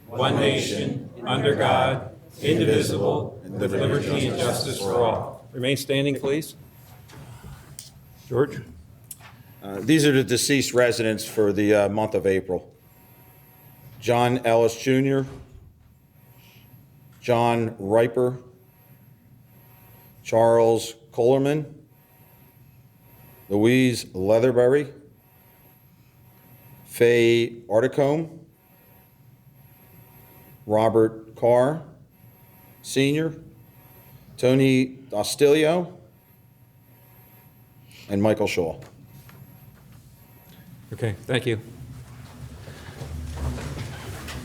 one nation, under God, indivisible, with liberty and justice for all. Remain standing, please. George? These are the deceased residents for the month of April. John Ellis Jr., John Riper, Charles Kohlerman, Louise Leatherbury, Faye Articome, Robert Carr, Sr., Tony Dostilio, and Michael Shaw. Okay, thank you.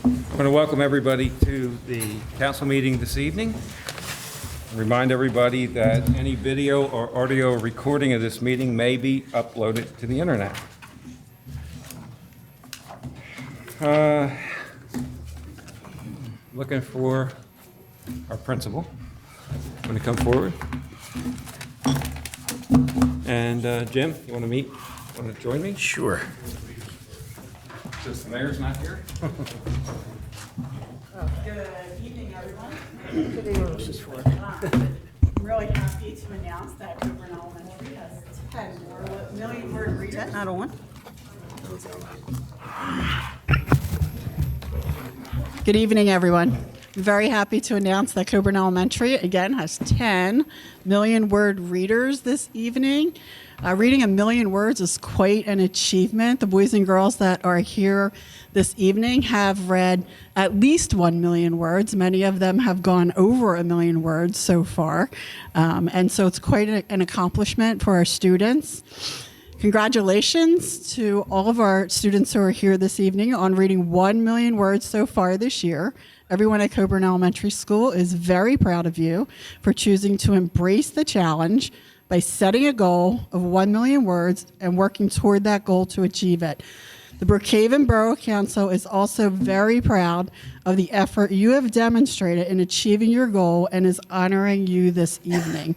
I want to welcome everybody to the council meeting this evening. Remind everybody that any video or audio recording of this meeting may be uploaded to the internet. Looking for our principal. Want to come forward? And Jim, you want to join me? Sure. Since the mayor's not here? Good evening, everyone. I'm really happy to announce that Coburn Elementary has 10 million word readers. Not on. Good evening, everyone. I'm very happy to announce that Coburn Elementary, again, has 10 million word readers this evening. Reading 1 million words is quite an achievement. The boys and girls that are here this evening have read at least 1 million words. Many of them have gone over 1 million words so far. And so it's quite an accomplishment for our students. Congratulations to all of our students who are here this evening on reading 1 million words so far this year. Everyone at Coburn Elementary School is very proud of you for choosing to embrace the challenge by setting a goal of 1 million words and working toward that goal to achieve it. The Brookhaven Borough Council is also very proud of the effort you have demonstrated in achieving your goal and is honoring you this evening.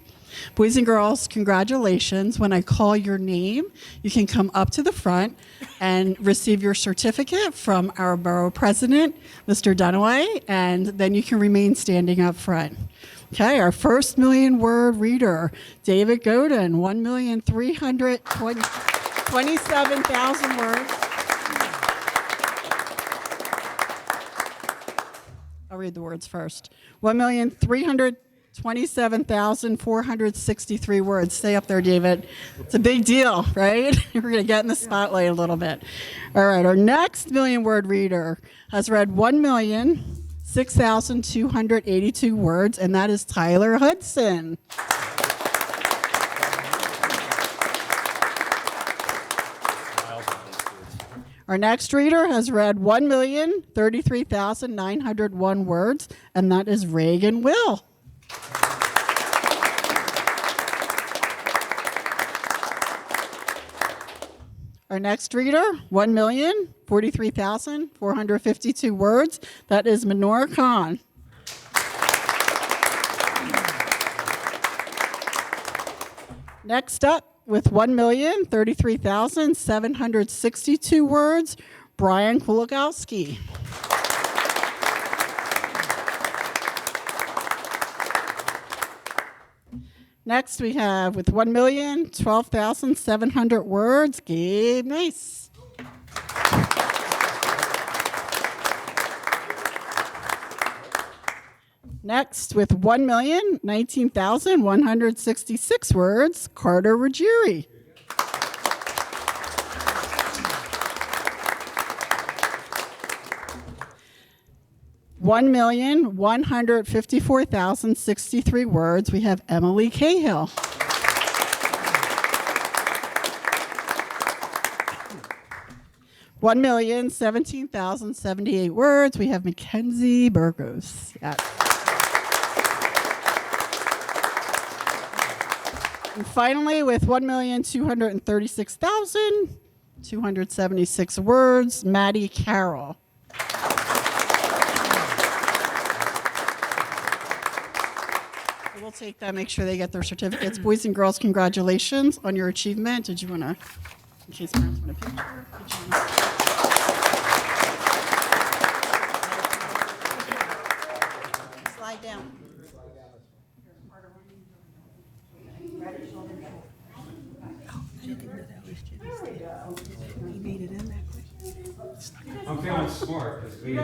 Boys and girls, congratulations. When I call your name, you can come up to the front and receive your certificate from our borough president, Mr. Dunaway, and then you can remain standing up front. Okay, our first 1 million word reader, David Godin, 1,327,000 words. I'll read the words first. 1,327,463 words. Stay up there, David. It's a big deal, right? We're going to get in the spotlight a little bit. All right, our next 1 million word reader has read 1,006,282 words, and that is Tyler Hudson. Our next reader has read 1,033,901 words, and that is Reagan Will. Our next reader, 1,043,452 words. That is Menorah Khan. Next up, with 1,033,762 words, Brian Kulagowski. Next, we have with 1,012,700 words, Gabe Nice. Next, with 1,019,166 words, Carter Ruggieri. One 1,154,063 words, we have Emily Cahill. One 1,017,078 words, we have Mackenzie Burgos. Yes. And finally, with 1,236,276 words, Maddie Carroll. We'll take that, make sure they get their certificates. Boys and girls, congratulations on your achievement. Did you want to, in case parents want a picture? feeling smart. 'Cause we-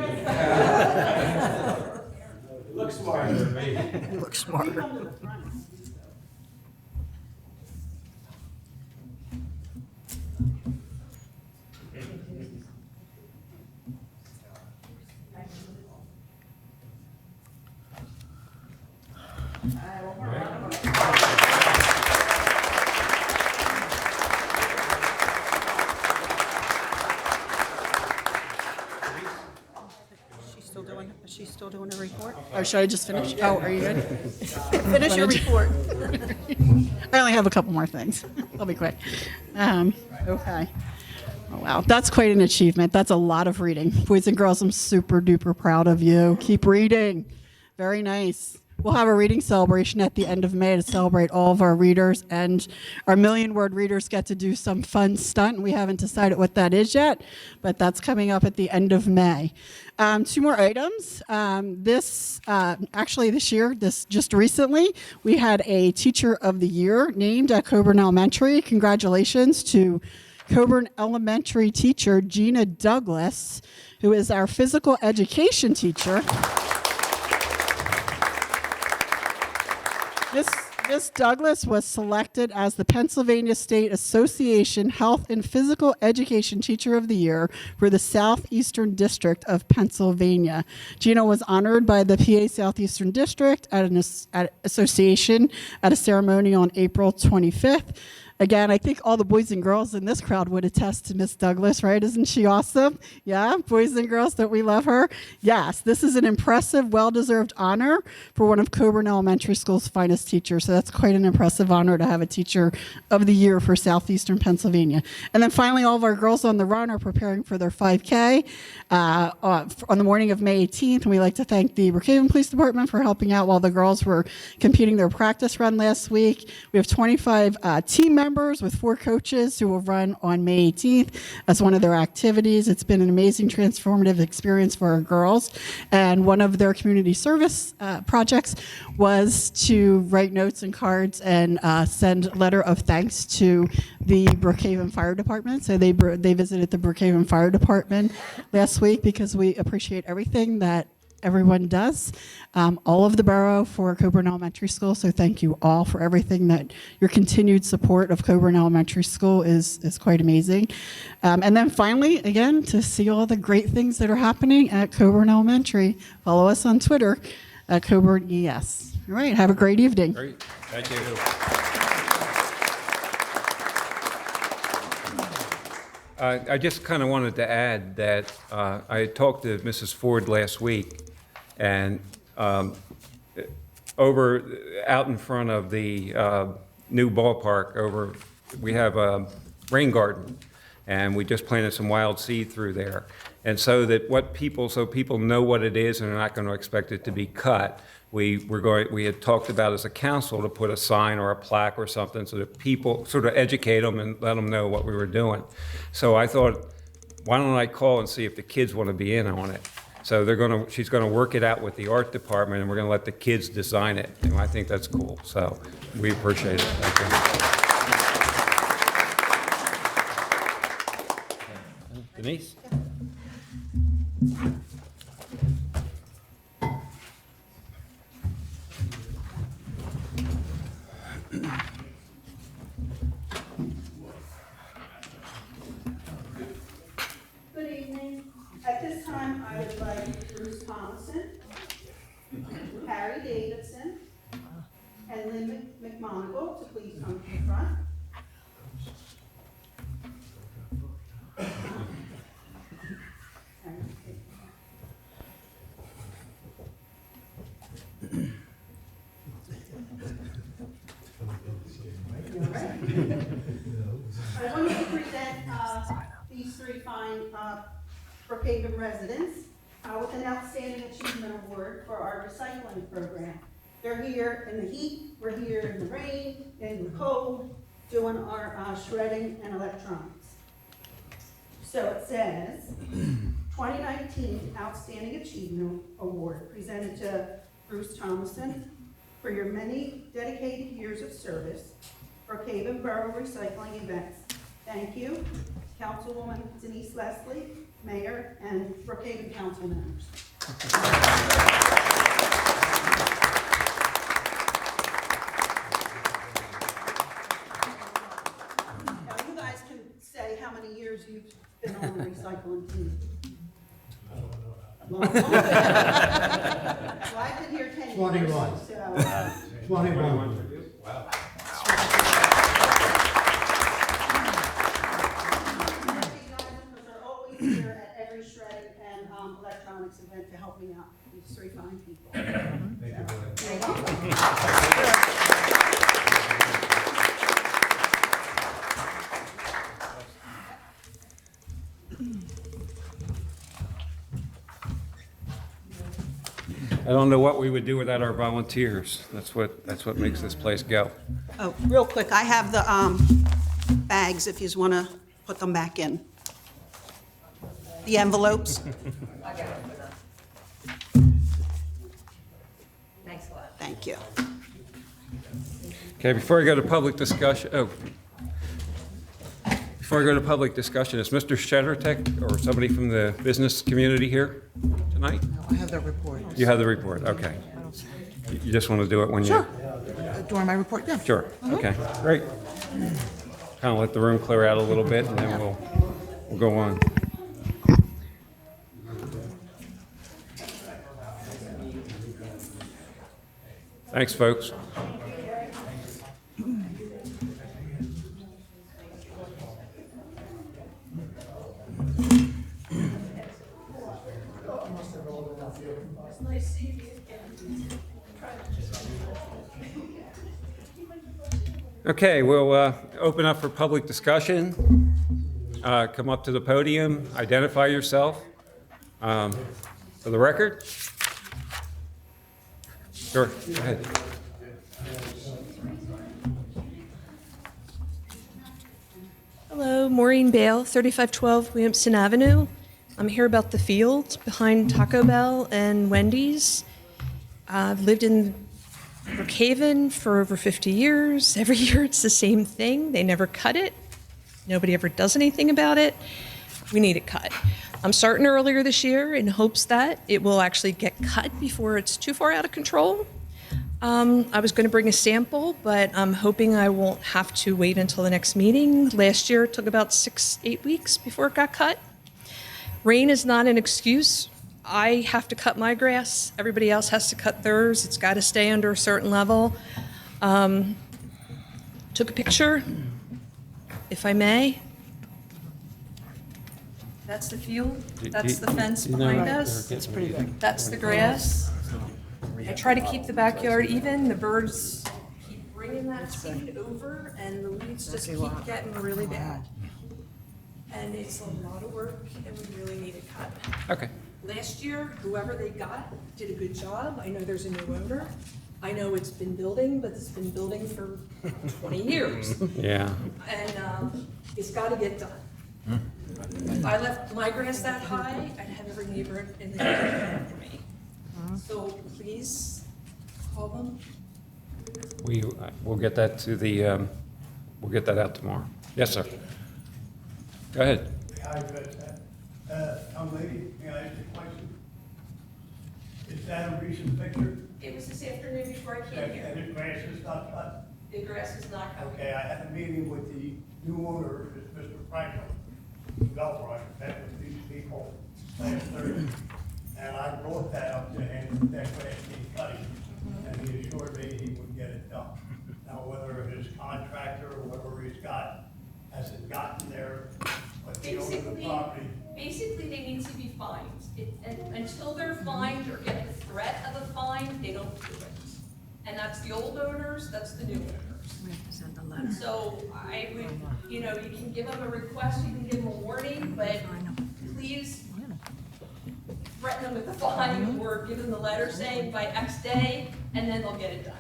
Look smart. You look smart. She's still doing her report? Oh, should I just finish? Oh, are you good? Finish your report. I only have a couple more things. I'll be quick. Okay. Oh, wow. That's quite an achievement. That's a lot of reading. Boys and girls, I'm super duper proud of you. Keep reading. Very nice. We'll have a reading celebration at the end of May to celebrate all of our readers, and our million-word readers get to do some fun stunt. We haven't decided what that is yet, but that's coming up at the end of May. Two more items. Actually this year, just recently, we had a Teacher of the Year named at Coburn Elementary. Congratulations to Coburn Elementary teacher Gina Douglas, who is our physical education teacher. Miss Douglas was selected as the Pennsylvania State Association Health and Physical Education Teacher of the Year for the Southeastern District of Pennsylvania. Gina was honored by the PA Southeastern District at association at a ceremony on April 25th. Again, I think all the boys and girls in this crowd would attest to Miss Douglas, right? Isn't she awesome? Yeah, boys and girls, don't we love her? Yes, this is an impressive, well-deserved honor for one of Coburn Elementary School's finest teachers. So that's quite an impressive honor to have a Teacher of the Year for Southeastern Pennsylvania. And then finally, all of our girls on the run are preparing for their 5K on the morning of May 18th. And we'd like to thank the Brookhaven Police Department for helping out while the girls were competing their practice run last week. We have 25 team members with 4 coaches who will run on May 18th as one of their activities. It's been an amazing, transformative experience for our girls. And one of their community service projects was to write notes and cards and send letter of thanks to the Brookhaven Fire Department. So they visited the Brookhaven Fire Department last week because we appreciate everything that everyone does, all of the borough for Coburn Elementary School. So thank you all for everything. That your continued support of Coburn Elementary School is quite amazing. And then finally, again, to see all the great things that are happening at Coburn Elementary, follow us on Twitter at Coburn ES. All right, have a great evening. Great, thank you. I just kind of wanted to add that I talked to Mrs. Ford last week, and over out in front of the new ballpark, we have a rain garden, and we just planted some wild seed through there. And so people know what it is and are not going to expect it to be cut. We had talked about as a council to put a sign or a plaque or something so that people sort of educate them and let them know what we were doing. So I thought, why don't I call and see if the kids want to be in on it? So she's going to work it out with the art department, and we're going to let the kids design it. And I think that's cool. So we appreciate it. Thank you. Denise? Good evening. At this time, I would like Bruce Thomason, Harry Davidson, and Lynn McMonigal to please come to the front. I wanted to present these 3 fine Brookhaven residents with an Outstanding Achievement Award for our recycling program. They're here in the heat, we're here in the rain, in the cold, doing our shredding and electronics. So it says, 2019 Outstanding Achievement Award presented to Bruce Thomason for your many dedicated years of service, Brookhaven Borough Recycling Events. Thank you, Councilwoman Denise Leslie, mayor, and Brookhaven council members. Now, you guys can say how many years you've been on the recycling team. Long time. Well, I've been here 10 years. 21. So, 21. because they're always here at every shredding and electronics event to help me out, these three fine people. I don't know what we would do without our volunteers. That's what makes this place go. Oh, real quick, I have the bags if you want to put them back in. The envelopes. Thanks a lot. Thank you. Okay, before I go to public discussion, is Mr. Sheddertek or somebody from the business community here tonight? I have the report. You have the report, okay. You just want to do it when you... During my report, yeah. Sure, okay, great. Kind of let the room clear out a little bit, and then we'll go on. Thanks, folks. Okay, we'll open up for public discussion. Come up to the podium, identify yourself. For the record? Sure, go ahead. Hello, Maureen Bale, 3512 Williamson Avenue. I'm here about the field behind Taco Bell and Wendy's. I've lived in Brookhaven for over 50 years. Every year it's the same thing. They never cut it. Nobody ever does anything about it. We need it cut. I'm starting earlier this year in hopes that it will actually get cut before it's too far out of control. I was going to bring a sample, but I'm hoping I won't have to wait until the next meeting. Last year it took about 6-8 weeks before it got cut. Rain is not an excuse. I have to cut my grass. Everybody else has to cut theirs. It's got to stay under a certain level. Took a picture, if I may. That's the field. That's the fence behind us. It's pretty big. That's the grass. I try to keep the backyard even. The birds keep bringing that seed over, and the weeds just keep getting really bad. And it's a lot of work, and we really need it cut. Okay. Last year, whoever they got did a good job. I know there's a new owner. I know it's been building, but it's been building for 20 years. Yeah. And it's got to get done. If I left my grass that high, I'd have every neighbor in the neighborhood for me. So please, call them. We'll get that to the, we'll get that out tomorrow. Yes, sir. Go ahead. I address that. Young lady, may I ask you a question? Is that a recent picture? It was this afternoon before I came here. And the grass is not cut? The grass is not cut. Okay, I had a meeting with the new owner, Mr. Franklin, developer. I met with these people last Thursday. And I brought that up to him, that grass needs cutting, and he assured me he would get it done. Now, whether his contractor or whatever he's got hasn't gotten there, but the owner of the property. Basically, they need to be fined. Until they're fined or get the threat of a fine, they don't do it. And that's the old owners, that's the new owners. So I would, you can give them a request, you can give them a warning, but please threaten them with a fine or give them the letter saying by X day, and then they'll get it done.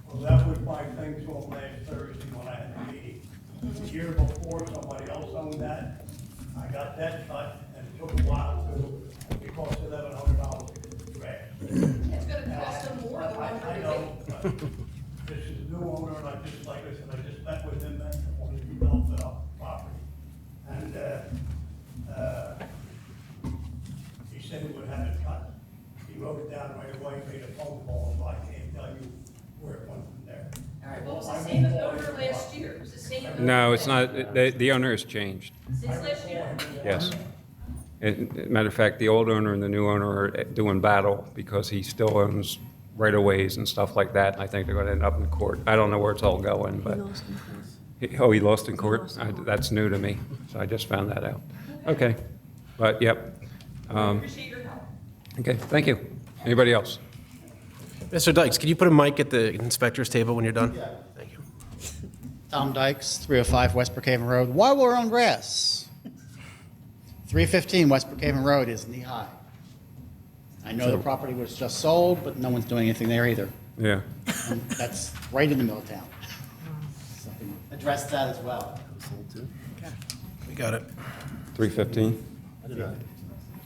Well, that was my thing on last Thursday when I had the meeting. The year before, somebody else owned that. I got that cut, and it took a while to, it cost $1,100 to grass. It's gonna cost them more than I know, but this is a new owner, and I just, like I said, I just met with him and wanted to develop it up property. And, have it cut. He wrote it down right away, made a phone call, so I can't tell you where it went from there. Well, it was the same owner last year. It was the same owner. No, it's not, the owner has changed, Since last year. yes. Matter of fact, the old owner and the new owner are doing battle because he still owns right-of-ways and stuff like that, and I think they're going to end up in court. I don't know where it's all going, but. Oh, he lost in court? That's new to me, so I just found that out. Okay, but, yep. Appreciate your help. Okay, thank you. Anybody else? Mr. Dykes, can you put a mic at the inspector's table when you're done? Yeah. Thank you. Tom Dykes, 305 West Brookhaven Road. While we're on grass, 315 West Brookhaven Road is knee-high. I know the property was just sold, but no one's doing anything there either. Yeah. And that's right in the middle of town. So address that as well. We got it. 315?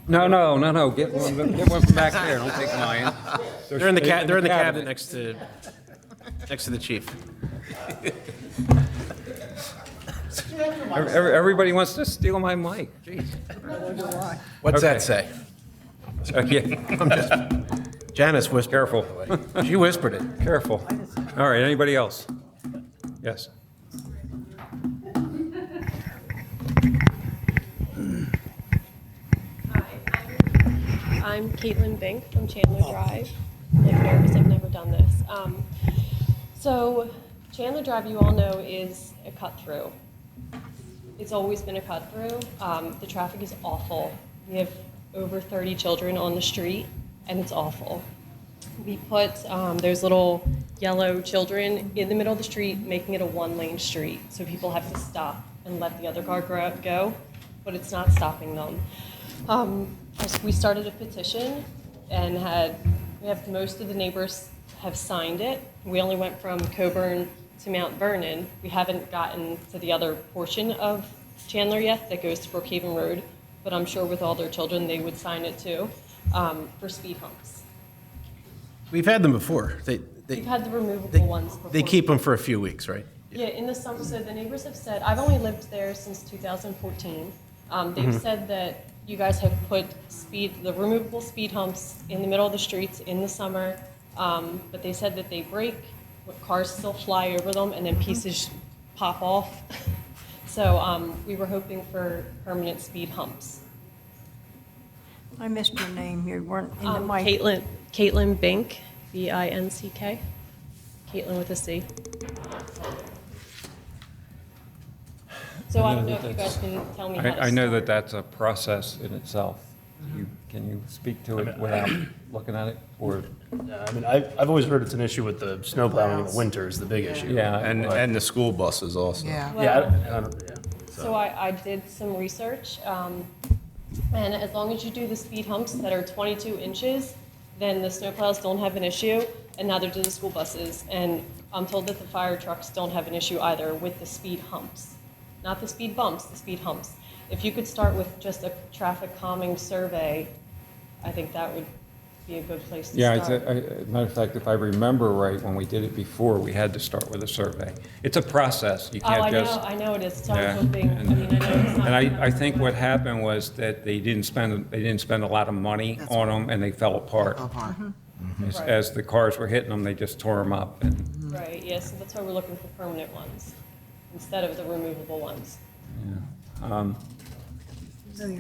No. Get one from back there. Don't take mine. They're in the cabinet next to the chief. Everybody wants to steal my mic. Jeez. What's Okay. that say? Yeah, Janice whispered. careful. She whispered it. Careful. All right, anybody else? Yes. I'm Caitlin Bink from Chandler Drive. I'm nervous, I've never done this. So Chandler Drive, you all know, is a cut-through. It's always been a cut-through. The traffic is awful. We have over 30 children on the street, and it's awful. We put those little yellow children in the middle of the street, making it a one-lane street. So people have to stop and let the other car go, but it's not stopping them. We started a petition and we have most of the neighbors have signed it. We only went from Coburn to Mount Vernon. We haven't gotten to the other portion of Chandler yet that goes to Brookhaven Road, but I'm sure with all their children, they would sign it too, for speed humps. We've had them before. We've had the removable ones before. They keep them for a few weeks, right? Yeah, in the summer, so the neighbors have said, I've only lived there since 2014. They've said that you guys have put the removable speed humps in the middle of the streets in the summer, but they said that they break, cars still fly over them, and then pieces pop off. So we were hoping for permanent speed humps. I missed your name. You weren't in the mic. Caitlin Bink, B-I-N-C-K. Caitlin with a C. So I don't know if you guys can tell me how to I know that start. that's a process in itself. Can you speak to it without looking at it? Or, I mean, I've always heard it's an issue with the snow plowing in the winter is the big issue. yeah. And the school buses also. Yeah. So I did some research, and as long as you do the speed humps that are 22 inches, then the snowplows don't have an issue, and neither do the school buses. And I'm told that the fire trucks don't have an issue either with the speed humps. Not the speed bumps, the speed humps. If you could start with just a traffic calming survey, I think that would be a good place to Yeah, start. matter of fact, if I remember right, when we did it before, we had to start with a survey. It's a process. You Oh, can't I just. know it is. So Yeah, I'm hoping, I mean, I know it's not. And I think what happened was that they didn't spend a lot of money on them, and they fell apart. As the cars were hitting them, they just tore them up. And, Right, yeah, so that's why we're looking for permanent ones instead of the removable ones.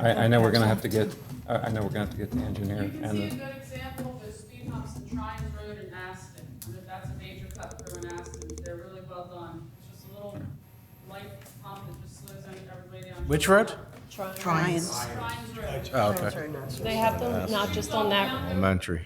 I know we're gonna have to get, I know we're gonna have to get the engineer You can and see a the, good example with speed humps in Trines Road in Aston. And if that's a major cut through in Aston, they're really well done. It's just a little light hump that just slows everybody down. Which road? Trions. Trines Road. Oh, okay. They have them not just on that, Elementary.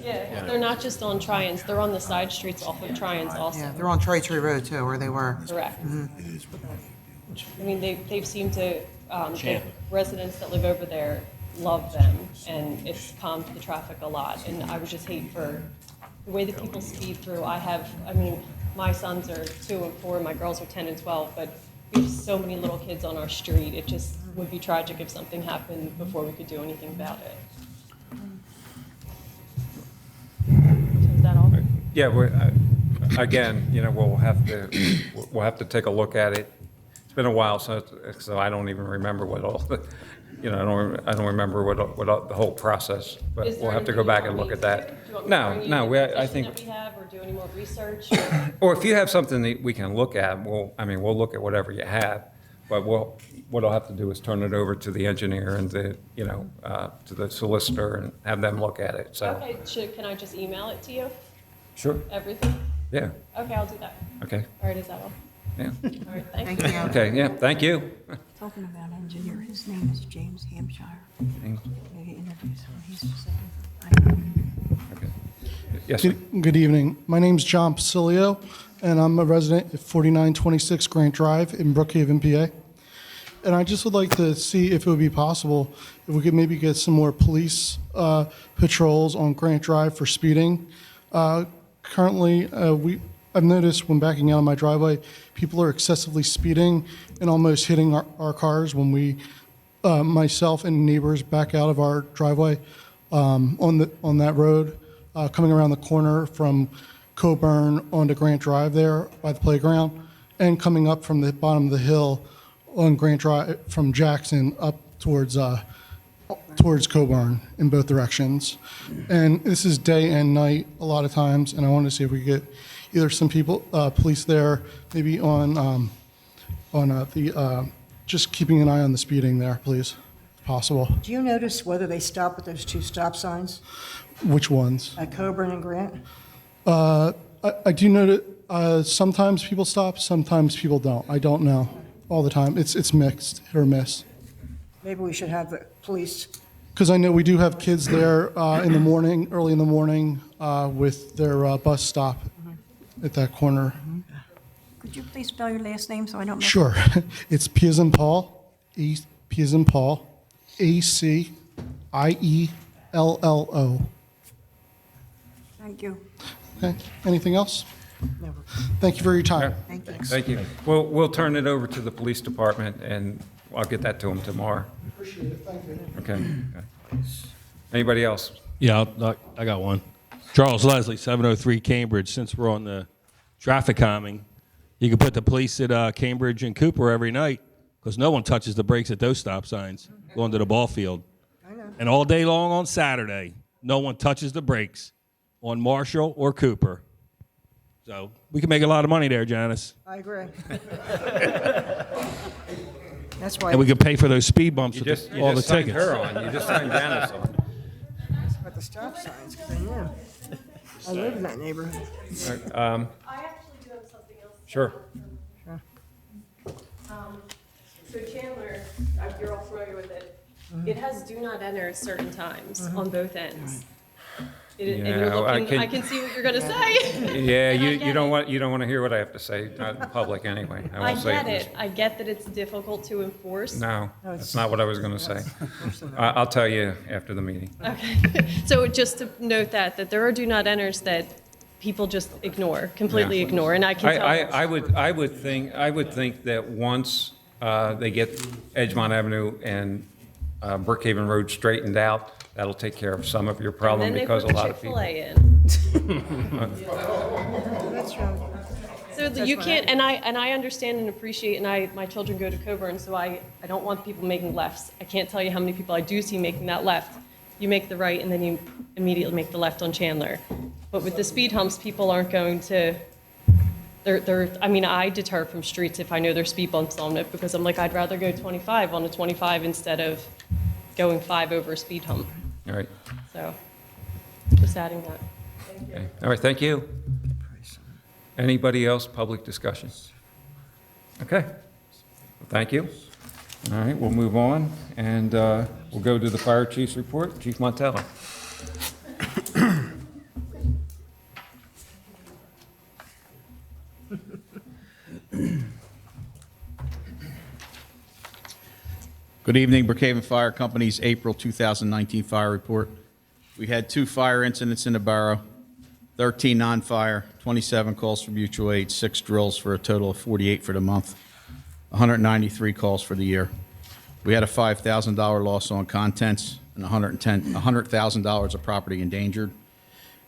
yeah, they're not just on Trions, they're on the side streets off of Trions also. Yeah, they're on Cherry Tree Road too, where they were. Correct. I mean, they've seemed to, the residents that live over there love them, and it's calmed the traffic a lot. And I would just hate for the way that people speed through. I mean, my sons are 2 and 4, my girls are 10 and 12, but we have so many little kids on our street. It just would be tragic if something happened before we could do anything about it. Is that all? yeah, again, we'll have to take a look at it. It's been a while, so I don't even remember what all I don't remember what the whole process, but Is we'll there have to go anything back you and want look me at to do? that. Do you want me to bring you No, the I petition think, that we have, or do any more research? or if you have something that we can look at, we'll look at whatever you have, but what I'll have to do is turn it over to the engineer and to the solicitor and have them look at it, so. Okay, can I just email it to you? Sure, Everything? yeah, Okay, I'll do that. okay, All right, is that all? yeah, All right, thank Thank you. you. okay, yeah, thank you. Talking about engineer, his name is James Hampshire. Maybe introduce him, he's just Okay. Yes, sir. Good evening. My name's John Pacilio, and I'm a resident at 4926 Grant Drive in Brookhaven, PA. And I just would like to see if it would be possible if we could maybe get some more police patrols on Grant Drive for speeding. Currently, I've noticed when backing out of my driveway, people are excessively speeding and almost hitting our cars when myself and neighbors back out of our driveway on that road, coming around the corner from Coburn onto Grant Drive there by the playground, and coming up from the bottom of the hill on Grant Drive from Jackson up towards Coburn in both directions. And this is day and night a lot of times, and I wanted to see if we could get either some people, police there, maybe just keeping an eye on the speeding there, please, if possible. Do you notice whether they stop at those two stop signs Which ones? at Coburn and Grant? I do know that sometimes people stop, sometimes people don't. I don't know all the time. It's mixed, hit or miss. Maybe we should have the police. Because I know we do have kids there in the morning, early in the morning, with their bus stop at that corner. Could you please spell your last name so I don't mess up? Sure. It's P as in Paul, P as in Paul, ACIELLO. Thank you. Okay, anything else? Never. Thank you for your time. Thank you. Thank you. We'll turn it over to the police department, and I'll get that to them tomorrow. Appreciate it, thank you. Okay. Anybody else? Yeah, I got one. Charles Leslie, 703 Cambridge. Since we're on the traffic calming, you can put the police at Cambridge and Cooper every night because no one touches the brakes at those stop signs going to the ball field. I know. And all day long on Saturday, no one touches the brakes on Marshall or Cooper. So we can make a lot of money there, Janice. I agree. That's why. And we can pay for those speed bumps You with just all the signed tickets. her on. You just signed Janice on. About the stop signs, because I knew. I live in that neighborhood. All right, I actually do have something else. Sure. So Chandler, you're all familiar with it. It has do not enter at certain times on both ends. And you're Yeah, looking, I can see what you're gonna say. Yeah, And I you get don't it. want to hear what I have to say, not in public anyway. I won't say get this. it. I get that it's difficult to enforce. No, that's not what I was going to say. I'll tell you after the meeting. Okay. So just to note that there are do not enters that people just ignore, completely Yeah. ignore, and I can tell. I would think that once they get Edgemont Avenue and Brookhaven Road straightened out, that'll take care of some of your problem And then they because put a lot of people. Chick-fil-A in. That's right. So you can't, and I understand and appreciate, and my children go to Coburn, so I don't want people making lefts. I can't tell you how many people I do see making that left. You make the right, and then you immediately make the left on Chandler. But with the speed humps, people aren't going to. I deter from streets if I know there's speed bumps on it because I'm like, I'd rather go 25 on a 25 instead of going 5 over a speed hump. All right. So, just adding that. Thank you. Okay. All right, thank you. Anybody else, public discussion? Okay. Well, thank you. All right, we'll move on, and we'll go to the fire chief's report. Chief Montello. Good evening, Brookhaven Fire Company's April 2019 fire report. We had 2 fire incidents in the borough, 13 non-fire, 27 calls for mutual aid, 6 drills for a total of 48 for the month, 193 calls for the year. We had a $5,000 loss on contents and $100,000 of property endangered.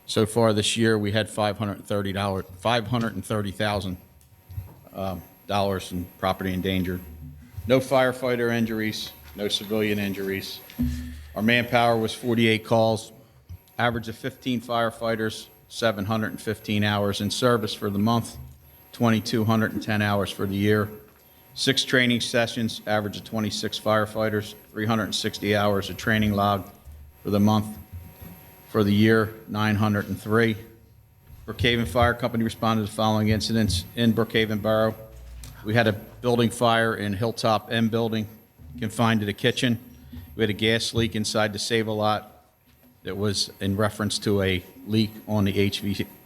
So far this year, we had $530,000 in property endangered. No firefighter injuries, no civilian injuries. Our manpower was 48 calls, average of 15 firefighters, 715 hours in service for the month, 2,210 hours for the year. 6 training sessions, average of 26 firefighters, 360 hours of training log for the month. For the year, 903. Brookhaven Fire Company responded to the following incidents in Brookhaven Borough. We had a building fire in Hilltop M Building, confined to the kitchen. We had a gas leak inside the Save-A-Lot that was in reference to a leak on the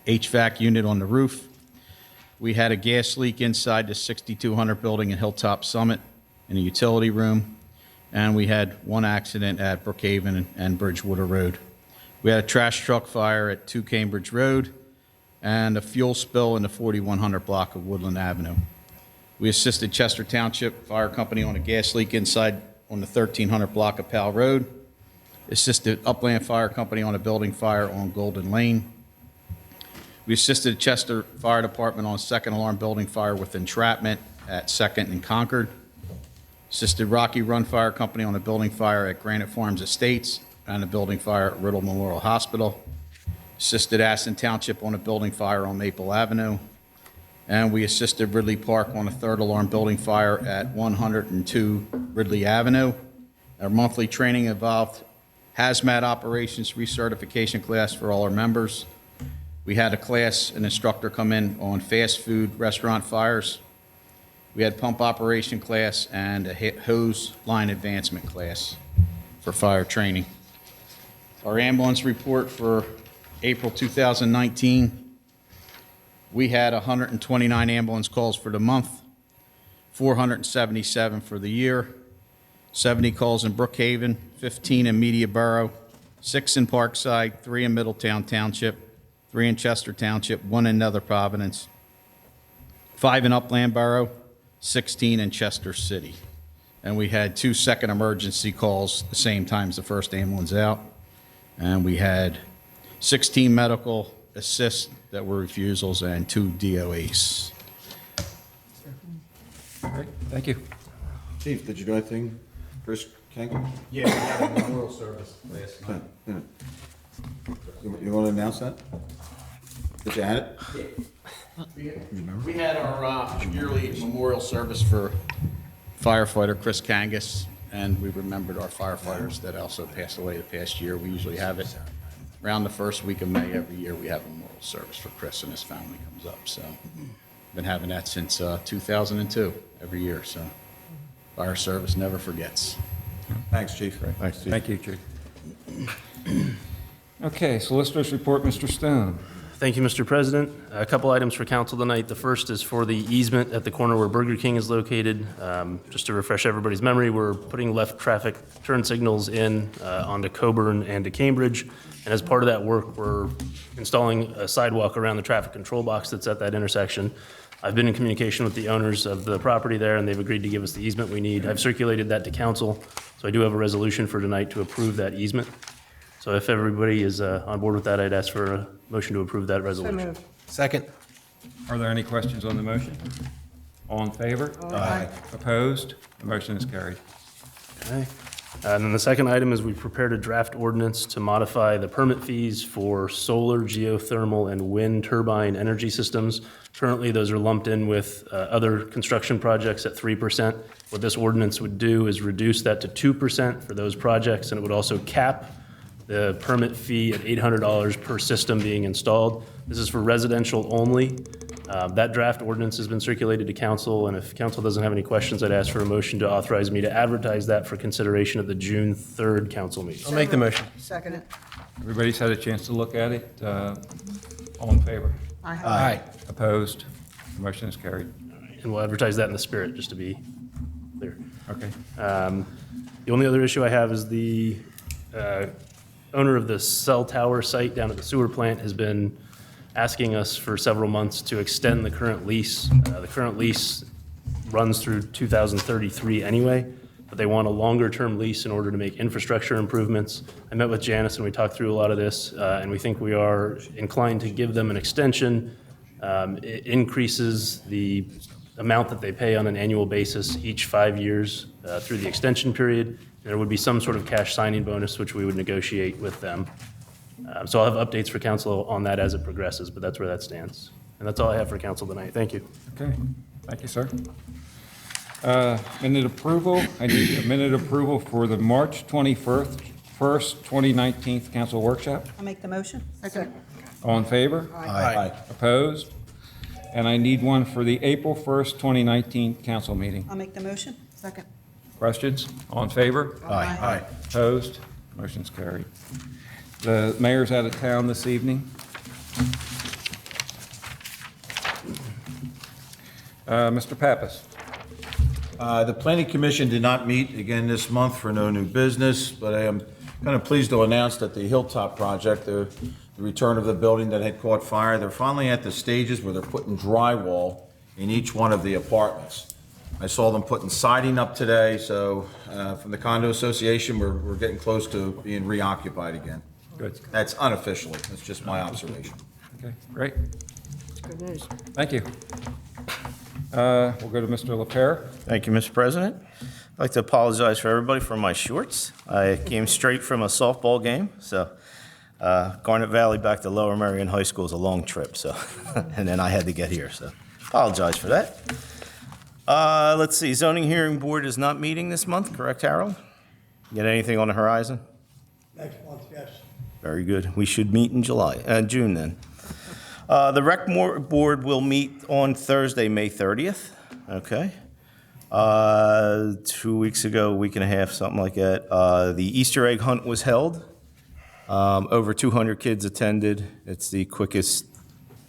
HVAC unit on the roof. We had a gas leak inside the 6200 building in Hilltop Summit in the utility room. And we had one accident at Brookhaven and Bridgewater Road. We had a trash truck fire at 2 Cambridge Road and a fuel spill in the 4100 block of Woodland Avenue. We assisted Chester Township Fire Company on a gas leak inside on the 1300 block of Powell Road. Assisted Upland Fire Company on a building fire on Golden Lane. We assisted Chester Fire Department on a second alarm building fire with entrapment at 2nd and Concord. Assisted Rocky Run Fire Company on a building fire at Granite Farms Estates and a building fire at Riddle Memorial Hospital. Assisted Aston Township on a building fire on Maple Avenue. And we assisted Ridley Park on a third alarm building fire at 102 Ridley Avenue. Our monthly training involved hazmat operations recertification class for all our members. We had a class, an instructor come in on fast food restaurant fires. We had pump operation class and a hose line advancement class for fire training. Our ambulance report for April 2019, we had 129 ambulance calls for the month, 477 for the year, 70 calls in Brookhaven, 15 in Media Borough, 6 in Parkside, 3 in Middletown Township, 3 in Chester Township, 1 in Nether Providence, 5 in Upland Borough, 16 in Chester City. And we had 2 second emergency calls the same time as the first ambulance out. And we had 16 medical assists that were refusals and 2 DOAs. All right, thank you. Chief, did you do anything? Chris King? Yeah, we had a memorial service last night. You want to announce that? Did you add it? We had our yearly memorial service for firefighter Chris Kangas, and we remembered our firefighters that also passed away the past year. We usually have it around the first week of May every year. We have a memorial service for Chris and his family comes up. So been having that since 2002 every year. So fire service never forgets. Thanks, Chief. Thanks, Chief. Thank you, Chief. Okay, solicitors report, Mr. Stone. Thank you, Mr. President. A couple items for council tonight. The first is for the easement at the corner where Burger King is located. Just to refresh everybody's memory, we're putting left traffic turn signals in onto Coburn and to Cambridge. And as part of that work, we're installing a sidewalk around the traffic control box that's at that intersection. I've been in communication with the owners of the property there, and they've agreed to give us the easement we need. I've circulated that to council, so I do have a resolution for tonight to approve that easement. So if everybody is on board with that, I'd ask for a motion to approve that resolution. Second. Are there any questions on the motion? All in favor? Aye. Opposed? The motion is carried. Okay. And then the second item is we prepared a draft ordinance to modify the permit fees for solar, geothermal, and wind turbine energy systems. Currently, those are lumped in with other construction projects at 3%. What this ordinance would do is reduce that to 2% for those projects, and it would also cap the permit fee at $800 per system being installed. This is for residential only. That draft ordinance has been circulated to council, and if council doesn't have any questions, I'd ask for a motion to authorize me to advertise that for consideration at the June 3rd council meeting. I'll make the motion. Second it. Everybody's had a chance to look at it. All in favor? Aye. Opposed? The motion is carried. And we'll advertise that in the spirit, just to be clear. Okay. The only other issue I have is the owner of the cell tower site down at the sewer plant has been asking us for several months to extend the current lease. The current lease runs through 2033 anyway, but they want a longer-term lease in order to make infrastructure improvements. I met with Janice and we talked through a lot of this, and we think we are inclined to give them an extension. It increases the amount that they pay on an annual basis each 5 years through the extension period. There would be some sort of cash signing bonus, which we would negotiate with them. So I'll have updates for council on that as it progresses, but that's where that stands. And that's all I have for council tonight. Thank you. Okay, thank you, sir. Minute approval, I need a minute approval for the March 21st, 2019 council workshop. I'll make the motion. Second. All in favor? Aye. Opposed? And I need one for the April 1st, 2019 council meeting. I'll make the motion. Second. Questions? All in favor? Aye. Opposed? Motion's carried. The mayor's out of town this evening. Mr. Pappas. The Planning Commission did not meet again this month for no new business, but I am kind of pleased to announce that the Hilltop project, the return of the building that had caught fire, they're finally at the stages where they're putting drywall in each one of the apartments. I saw them putting siding up today, so from the condo association, we're getting close to being reoccupied again. Good. That's unofficially, that's just my observation. Okay, great. Good news. Thank you. We'll go to Mr. LaPierre. Thank you, Mr. President. I'd like to apologize for everybody for my shorts. I came straight from a softball game, so Garnet Valley back to Lower Merion High School is a long trip, so and then I had to get here, so apologize for that. Let's see, Zoning Hearing Board is not meeting this month, correct, Harold? Get anything on the horizon? Next month, yes. Very good. We should meet in June then. The Rec Board will meet on Thursday, May 30th, okay? 2 weeks ago, a week and a half, something like that. The Easter egg hunt was held. Over 200 kids attended. It's the quickest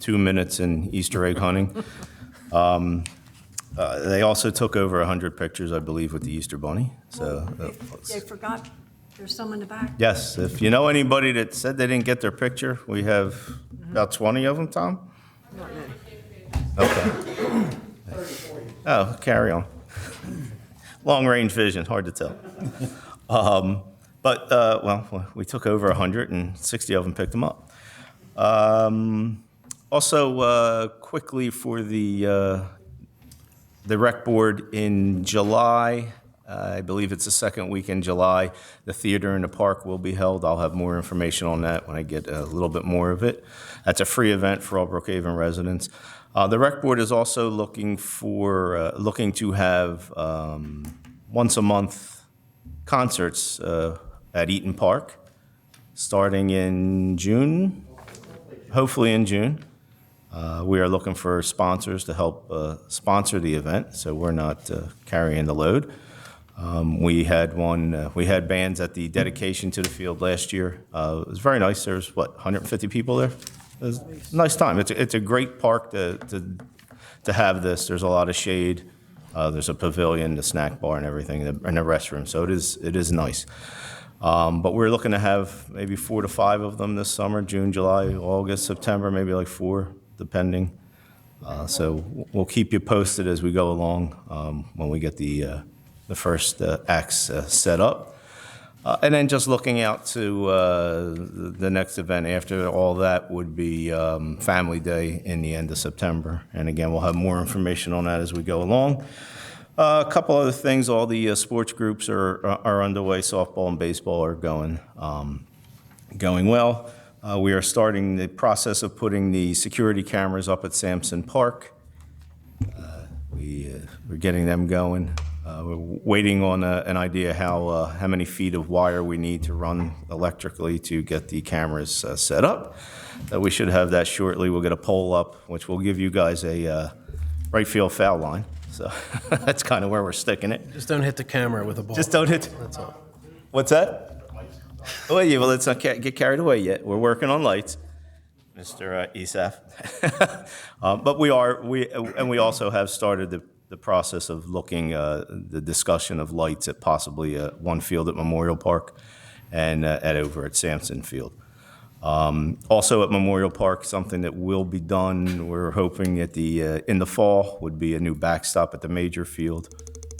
2 minutes in Easter egg hunting. They also took over 100 pictures, I believe, with the Easter Bunny. So, They forgot there's some in the back. yes, if you know anybody that said they didn't get their picture, we have about 20 of them, Tom? Okay. Oh, carry on. Long-range vision, hard to tell. Well, we took over 100 and 60 of them picked them up. Also, quickly for the Rec Board in July, I believe it's the second week in July, the Theater in the Park will be held. I'll have more information on that when I get a little bit more of it. That's a free event for all Brookhaven residents. The Rec Board is also looking to have once a month concerts at Eaton Park, starting in June, hopefully in June. We are looking for sponsors to help sponsor the event, so we're not carrying the load. We had bands at the dedication to the field last year. It was very nice. There's 150 people there. It was a nice time. It's a great park to have this. There's a lot of shade. There's a pavilion, the snack bar, and everything, and the restroom. So it is nice. But we're looking to have maybe 4 to 5 of them this summer: June, July, August, September, maybe like 4, depending. So we'll keep you posted as we go along when we get the first acts set up. And then just looking out to the next event after all that would be Family Day in the end of September. And again, we'll have more information on that as we go along. A couple other things, all the sports groups are underway. Softball and baseball are going well. We are starting the process of putting the security cameras up at Sampson Park. We're getting them going. We're waiting on an idea how many feet of wire we need to run electrically to get the cameras set up. We should have that shortly. We'll get a pole up, which will give you guys a right field foul line. So that's kind of where we're sticking it. Just don't hit the camera with a ball. Just don't hit. That's all. What's that? Oh, yeah, well, let's not get carried away yet. We're working on lights, Mr. Isaf. But we also have started the process of looking the discussion of lights at possibly one field at Memorial Park and over at Sampson Field. Also at Memorial Park, something that will be done, we're hoping in the fall, would be a new backstop at the major field.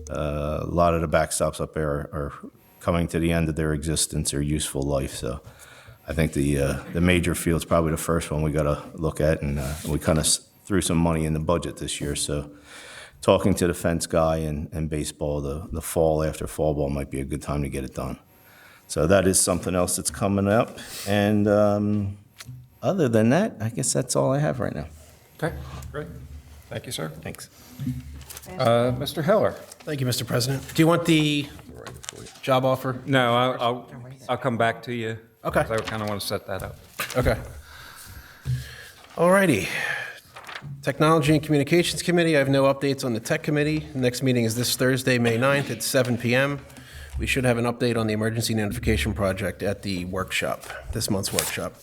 A lot of the backstops up there are coming to the end of their existence or useful life. So I think the major field's probably the first one we got to look at, and we kind of threw some money in the budget this year. So talking to the fence guy and baseball, the fall after fall ball might be a good time to get it done. So that is something else that's coming up. And other than that, I guess that's all I have right now. Okay, great. Thank you, sir. Thanks. Mr. Heller? Thank you, Mr. President. Do you want the job offer? No, I'll come back to you. Okay. 'Cause I kind of want to set that up. Okay. All righty. Technology and Communications Committee, I have no updates on the Tech Committee. Next meeting is this Thursday, May 9th at 7 p.m. We should have an update on the Emergency Notification Project at the workshop, this month's workshop.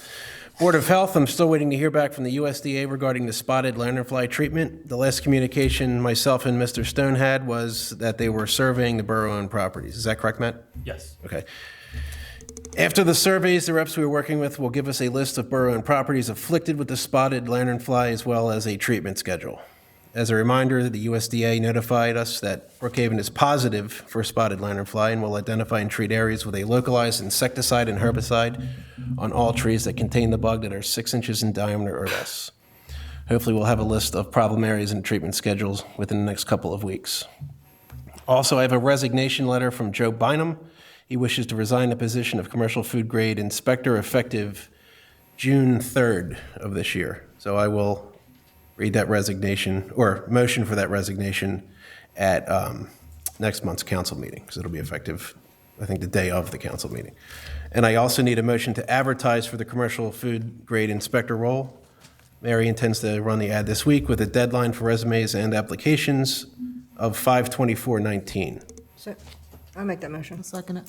Board of Health, I'm still waiting to hear back from the USDA regarding the spotted lanternfly treatment. The last communication myself and Mr. Stone had was that they were surveying the borough-owned properties. Is that correct, Matt? Yes. Okay. After the surveys, the reps we were working with will give us a list of borough-owned properties afflicted with the spotted lanternfly as well as a treatment schedule. As a reminder, the USDA notified us that Brookhaven is positive for spotted lanternfly and will identify and treat areas with a localized insecticide and herbicide on all trees that contain the bug that are 6 inches in diameter or less. Hopefully, we'll have a list of problem areas and treatment schedules within the next couple of weeks. Also, I have a resignation letter from Joe Bynum. He wishes to resign the position of commercial food grade inspector effective June 3rd of this year. So I will read that resignation, or motion for that resignation at next month's council meeting, because it'll be effective, I think, the day of the council meeting. And I also need a motion to advertise for the commercial food grade inspector role. Mary intends to run the ad this week with a deadline for resumes and applications of 5/24/19. So, I'll make that motion. I'll second it.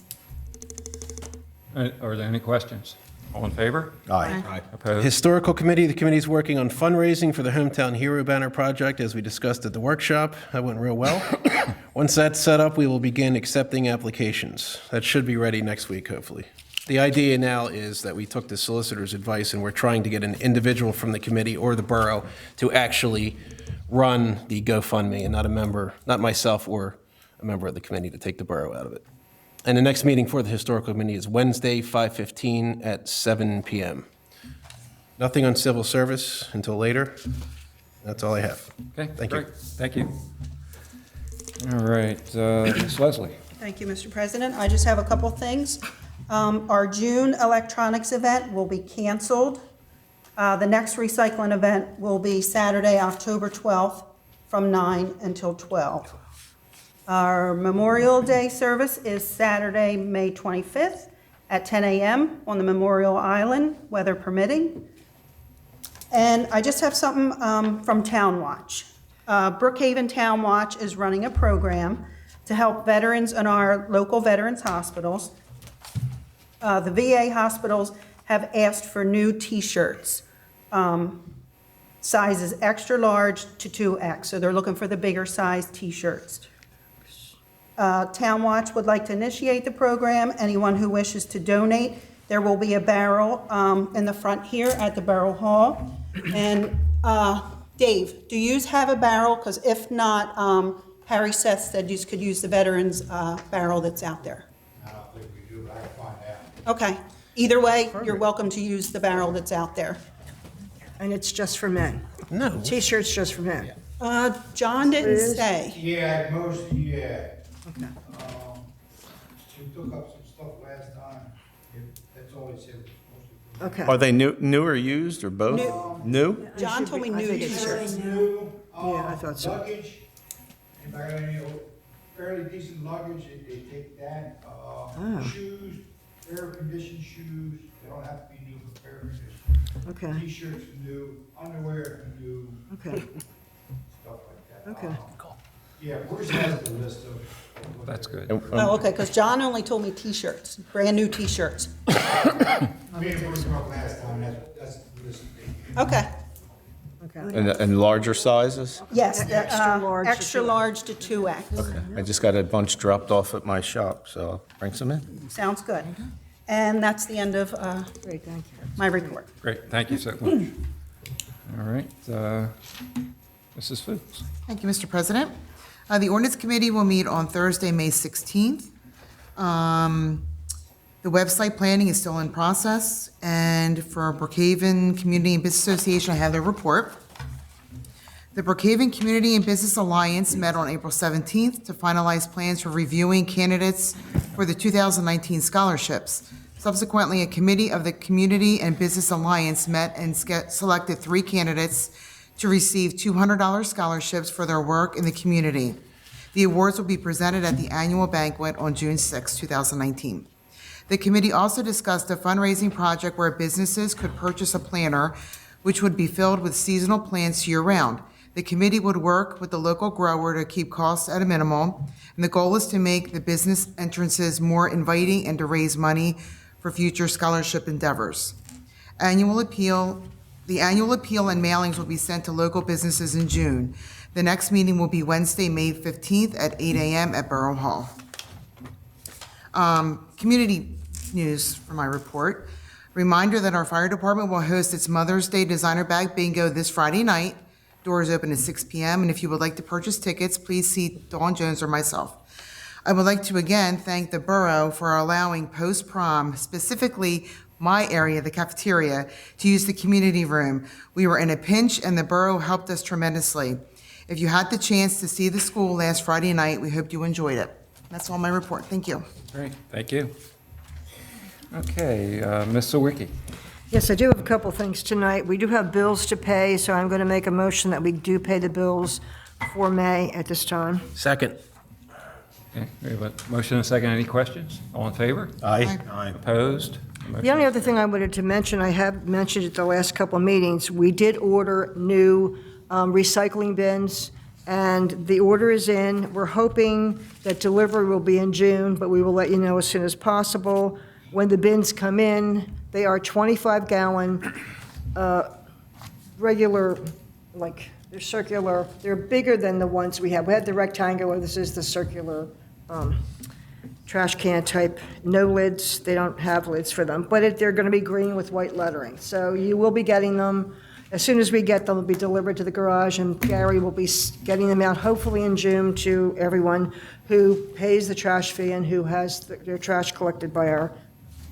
Are there any questions? All in favor? Aye. Opposed? Historical Committee, the committee is working on fundraising for the Hometown Hero Banner Project, as we discussed at the workshop. That went real well. Once that's set up, we will begin accepting applications. That should be ready next week, hopefully. The idea now is that we took the solicitor's advice, and we're trying to get an individual from the committee or the borough to actually run the GoFundMe, and not a member, not myself or a member of the committee, to take the borough out of it. And the next meeting for the Historical Committee is Wednesday, 5/15 at 7 p.m. Nothing on civil service until later. That's all I have. Okay, Thank you. great. Thank you. All right, Ms. Leslie. Thank you, Mr. President. I just have a couple things. Our June electronics event will be canceled. The next recycling event will be Saturday, October 12th, from 9 until 12. Our Memorial Day service is Saturday, May 25th at 10 a.m. on the Memorial Island, weather permitting. And I just have something from Town Watch. Brookhaven Town Watch is running a program to help veterans in our local veterans hospitals. The VA hospitals have asked for new T-shirts, sizes extra large to 2X, so they're looking for the bigger size T-shirts. Town Watch would like to initiate the program. Anyone who wishes to donate, there will be a barrel in the front here at the Borough Hall. And Dave, do you have a barrel? Because if not, Harry Seth said you could use the veterans barrel that's out there. I don't think we do, but I can find out. Okay. Either way, you're welcome to use the barrel that's out there. And it's just for men? No. T-shirts just for men? John didn't It is? say. Yeah, most, yeah. Okay. She took up some stuff last time. That's all it said. Okay. Are they new or used or both? New? John told me I new think it's T-shirts. New, Yeah, I thought so. luggage, if I got any fairly decent luggage, they take that. Shoes, air-conditioned shoes, they don't have to be new, but air-conditioned. Okay. T-shirts are new, underwear are new, Okay. stuff like that. Okay. Yeah, Bruce has the list of. That's good. Oh, okay, because John only told me T-shirts, brand new T-shirts. Me and Bruce talked last time, that's the list. Okay, Okay. And larger sizes? yes, Extra large to extra 2X. large to 2X. Okay. I just got a bunch dropped off at my shop, so I'll bring some in. Sounds good. And that's the end of Great, thank you. my report. Great, thank you so much. All right, Mrs. Fuchs. Thank you, Mr. President. The Ordinance Committee will meet on Thursday, May 16th. The website planning is still in process, and for Brookhaven Community and Business Association, I have their report. The Brookhaven Community and Business Alliance met on April 17th to finalize plans for reviewing candidates for the 2019 scholarships. Subsequently, a committee of the Community and Business Alliance met and selected 3 candidates to receive $200 scholarships for their work in the community. The awards will be presented at the annual banquet on June 6, 2019. The committee also discussed a fundraising project where businesses could purchase a planter, which would be filled with seasonal plants year-round. The committee would work with the local grower to keep costs at a minimum, and the goal is to make the business entrances more inviting and to raise money for future scholarship endeavors. The annual appeal and mailings will be sent to local businesses in June. The next meeting will be Wednesday, May 15th at 8 a.m. at Borough Hall. Community news for my report. Reminder that our fire department will host its Mother's Day Designer Bag Bingo this Friday night. Doors open at 6 p.m. And if you would like to purchase tickets, please see Dawn Jones or myself. I would like to again thank the borough for allowing post-prom, specifically my area, the cafeteria, to use the community room. We were in a pinch and the borough helped us tremendously. If you had the chance to see the school last Friday night, we hope you enjoyed it. That's all my report. Thank you. Great, thank you. Okay, Ms. Sawicki. Yes, I do have a couple things tonight. We do have bills to pay, so I'm going to make a motion that we do pay the bills for May at this time. Second. Okay, we have a motion and a second. Any questions? All in favor? Aye. Opposed? The only other thing I wanted to mention, I have mentioned it the last couple of meetings, we did order new recycling bins, and the order is in. We're hoping that delivery will be in June, but we will let you know as soon as possible. When the bins come in, they are 25-gallon, regular, like, they're circular. They're bigger than the ones we have. We had the rectangular, this is the circular trash can type, no lids. They don't have lids for them, but they're going to be green with white lettering. So you will be getting them. As soon as we get them, they'll be delivered to the garage, and Gary will be getting them out hopefully in June to everyone who pays the trash fee and who has their trash collected by our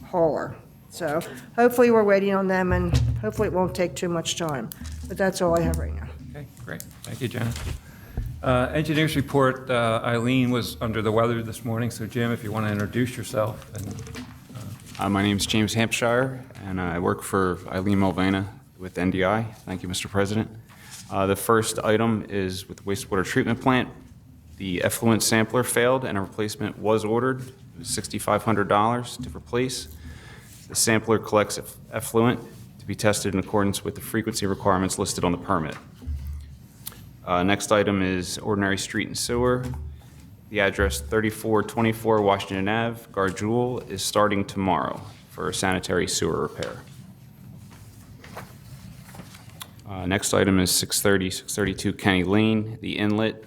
hauler. So hopefully we're waiting on them, and hopefully it won't take too much time. But that's all I have right now. Okay, great. Thank you, Janet. Engineers report, Eileen was under the weather this morning, so Jim, if you want to introduce yourself. And, my name is James Hampshire, and I work for Eileen Mulvana with NDI. Thank you, Mr. President. The first item is with the wastewater treatment plant. The effluent sampler failed, and a replacement was ordered. It was $6,500 to replace. The sampler collects effluent to be tested in accordance with the frequency requirements listed on the permit. Next item is ordinary street and sewer. The address 3424 Washington Ave, Garjul, is starting tomorrow for sanitary sewer repair. Next item is 632 Kenny Lane. The inlet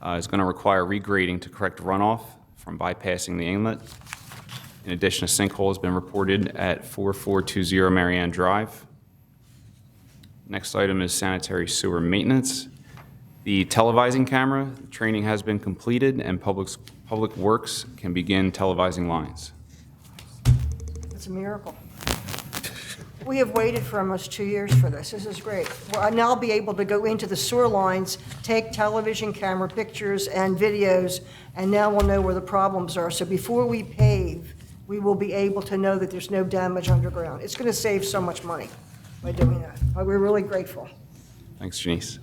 is going to require regrading to correct runoff from bypassing the inlet. In addition, a sinkhole has been reported at 4420 Marianne Drive. Next item is sanitary sewer maintenance. The televising camera training has been completed, and Public Works can begin televising lines. It's a miracle. We have waited for almost 2 years for this. This is great. Well, I'll now be able to go into the sewer lines, take television camera pictures and videos, and now we'll know where the problems are. So before we pave, we will be able to know that there's no damage underground. It's going to save so much money by doing that. We're really grateful. Thanks, Janice.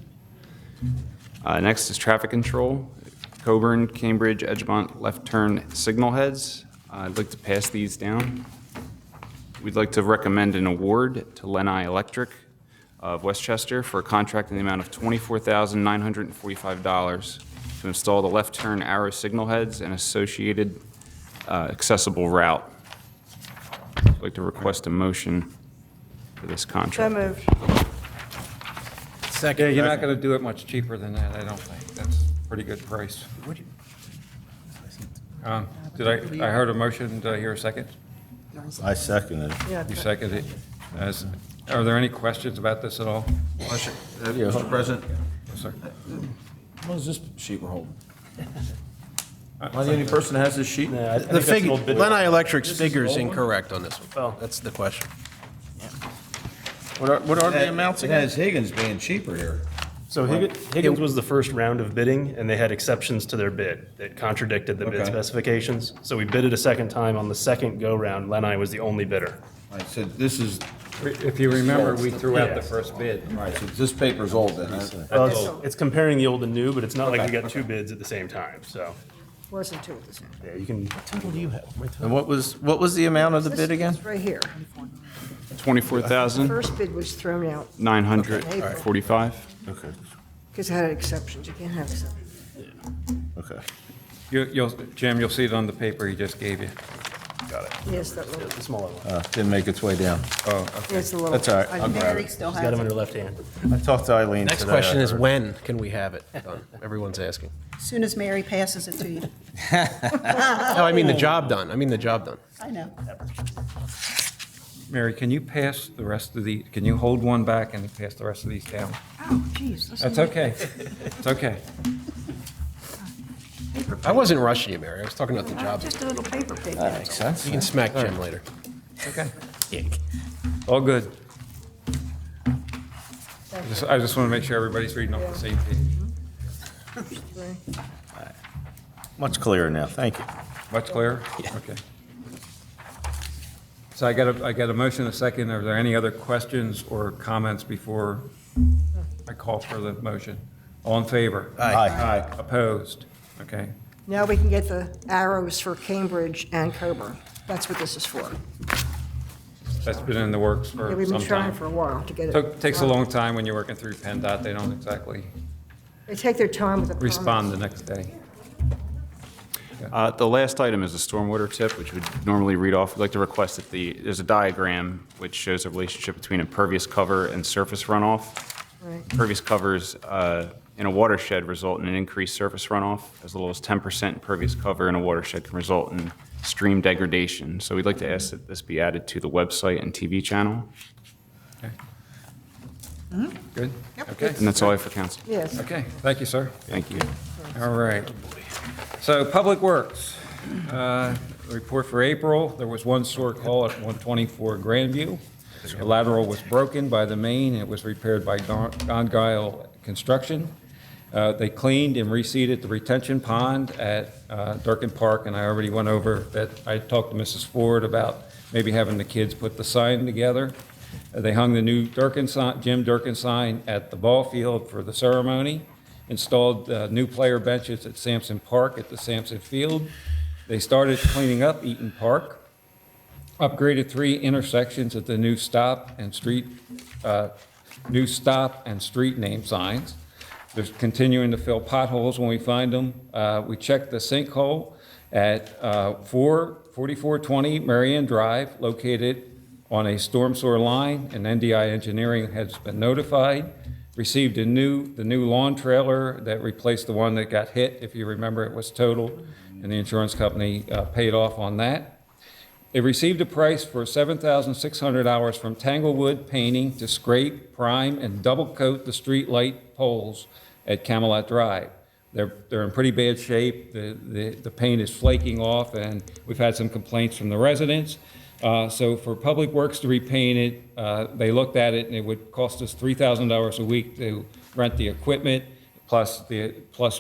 Next is traffic control. Coburn, Cambridge, Edgemont left turn signal heads. I'd like to pass these down. We'd like to recommend an award to Lenai Electric of Westchester for a contract in the amount of $24,945 to install the left turn arrow signal heads and associated accessible route. I'd like to request a motion for this contract. So moved. Yeah, you're not going to do it much cheaper than that, I don't think. That's a pretty good price. I heard a motion, did I hear a second? I second it. You seconded it. Are there any questions about this at all? Mr. President? Yes, sir. What is this sheet we're holding? Am I the only person that has this sheet? The figure, Lenai Electric's figure is incorrect on this one. That's the question. What are the amounts again? It has Higgins being cheaper here. So Higgins was the first round of bidding, and they had exceptions to their bid that contradicted the bid Okay. specifications. So we bid it a second time. On the second go-round, Lenai was the only bidder. All right, so this is, If you remember, we threw out the Yes. first bid. all right, so this paper's old then, huh? Well, it's comparing the old and new, but it's not like we got two bids at the same time, so. Wasn't two at the same. Yeah, you can. And what was the amount of the bid again? It's right here. 24,945. First bid was thrown out Okay, because it had exceptions. You can't have exceptions. okay. Jim, you'll see it on the paper he just gave you. Got it. Yes, that little. The smaller one. Didn't make its way down. Oh, okay. Yes, the little. That's all right, I'll grab Mary it. still She's has got them in it. her left hand. I talked to Eileen Next today, question I is heard. when can we have it done? Everyone's asking. As soon as Mary passes it to you. No, I mean the job done. I know. Mary, can you pass the rest of the, can you hold one back and pass the rest of these down? Oh, geez. That's okay. It's okay. I wasn't rushing you, Mary. I was talking about the job. Just a little paper pig. That makes sense. You can smack Jim later. Okay. All good. I just want to make sure everybody's reading off the same page. Much clearer now, thank you. Much clearer? Okay. So I got a motion, a second. Are there any other questions or comments before I call for the motion? All in favor? Aye. Opposed? Okay. Now we can get the arrows for Cambridge and Coburn. That's what this is for. That's been in the works Yeah, for we've been some trying time. for a while to get it. Takes a long time when you're working through PennDOT. They don't exactly They take their time with the permits. respond the next day. The last item is a stormwater tip, which would normally read off. We'd like to request that there's a diagram which shows a relationship between impervious cover and surface runoff. Right. Impervious covers in a watershed result in an increased surface runoff. As little as 10% impervious cover in a watershed can result in stream degradation. So we'd like to ask that this be added to the website and TV channel. Good? Okay. And that's all I have for council. Yes. Okay, thank you, sir. Thank you. All right. So, Public Works, report for April, there was one sore call at 124 Grandview. The lateral was broken by the main, it was repaired by Gongile Construction. They cleaned and reseeded the retention pond at Durkin Park, and I already went over that. I talked to Mrs. Ford about maybe having the kids put the sign together. They hung the new Jim Durkin sign at the ball field for the ceremony, installed new player benches at Sampson Park at the Sampson Field. They started cleaning up Eaton Park, upgraded 3 intersections at the new stop and street name signs. They're continuing to fill potholes when we find them. We checked the sinkhole at 4420 Marion Drive, located on a storm sewer line, and NDI Engineering has been notified. Received the new lawn trailer that replaced the one that got hit. If you remember, it was totaled, and the insurance company paid off on that. They received a price for 7,600 hours from Tanglewood Painting to scrape, prime, and double coat the street light poles at Camelot Drive. They're in pretty bad shape. The paint is flaking off, and we've had some complaints from the residents. So for Public Works to repaint it, they looked at it, and it would cost us $3,000 a week to rent the equipment, plus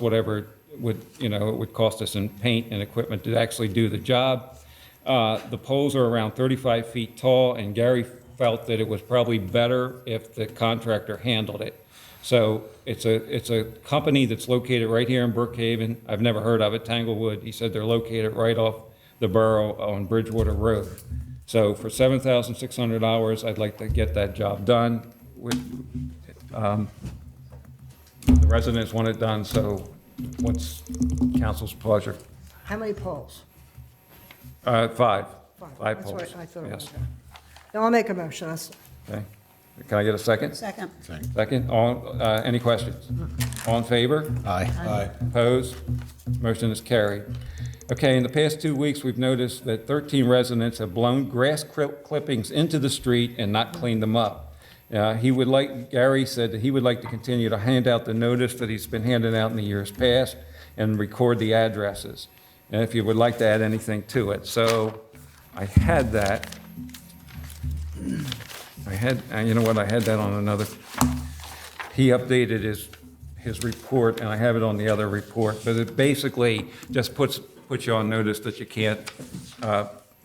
whatever it would cost us in paint and equipment to actually do the job. The poles are around 35 feet tall, and Gary felt that it was probably better if the contractor handled it. So it's a company that's located right here in Brookhaven. I've never heard of it, Tanglewood. He said they're located right off the borough on Bridgewater Road. So for 7,600 hours, I'd like to get that job done. The residents want it done, so what's council's pleasure? How many poles? 5. 5 That's poles. what I thought it was. Yes. Now I'll make a motion. Okay. Can I get a second? Second. Second. Any questions? All in favor? Aye. Opposed? Motion is carried. Okay, in the past 2 weeks, we've noticed that 13 residents have blown grass clippings into the street and not cleaned them up. Gary said that he would like to continue to hand out the notice that he's been handing out in the years past and record the addresses. And if you would like to add anything to it. So I had that. You know what, I had that on another. He updated his his report, and I have it on the other report, but it basically just puts you on notice that you can't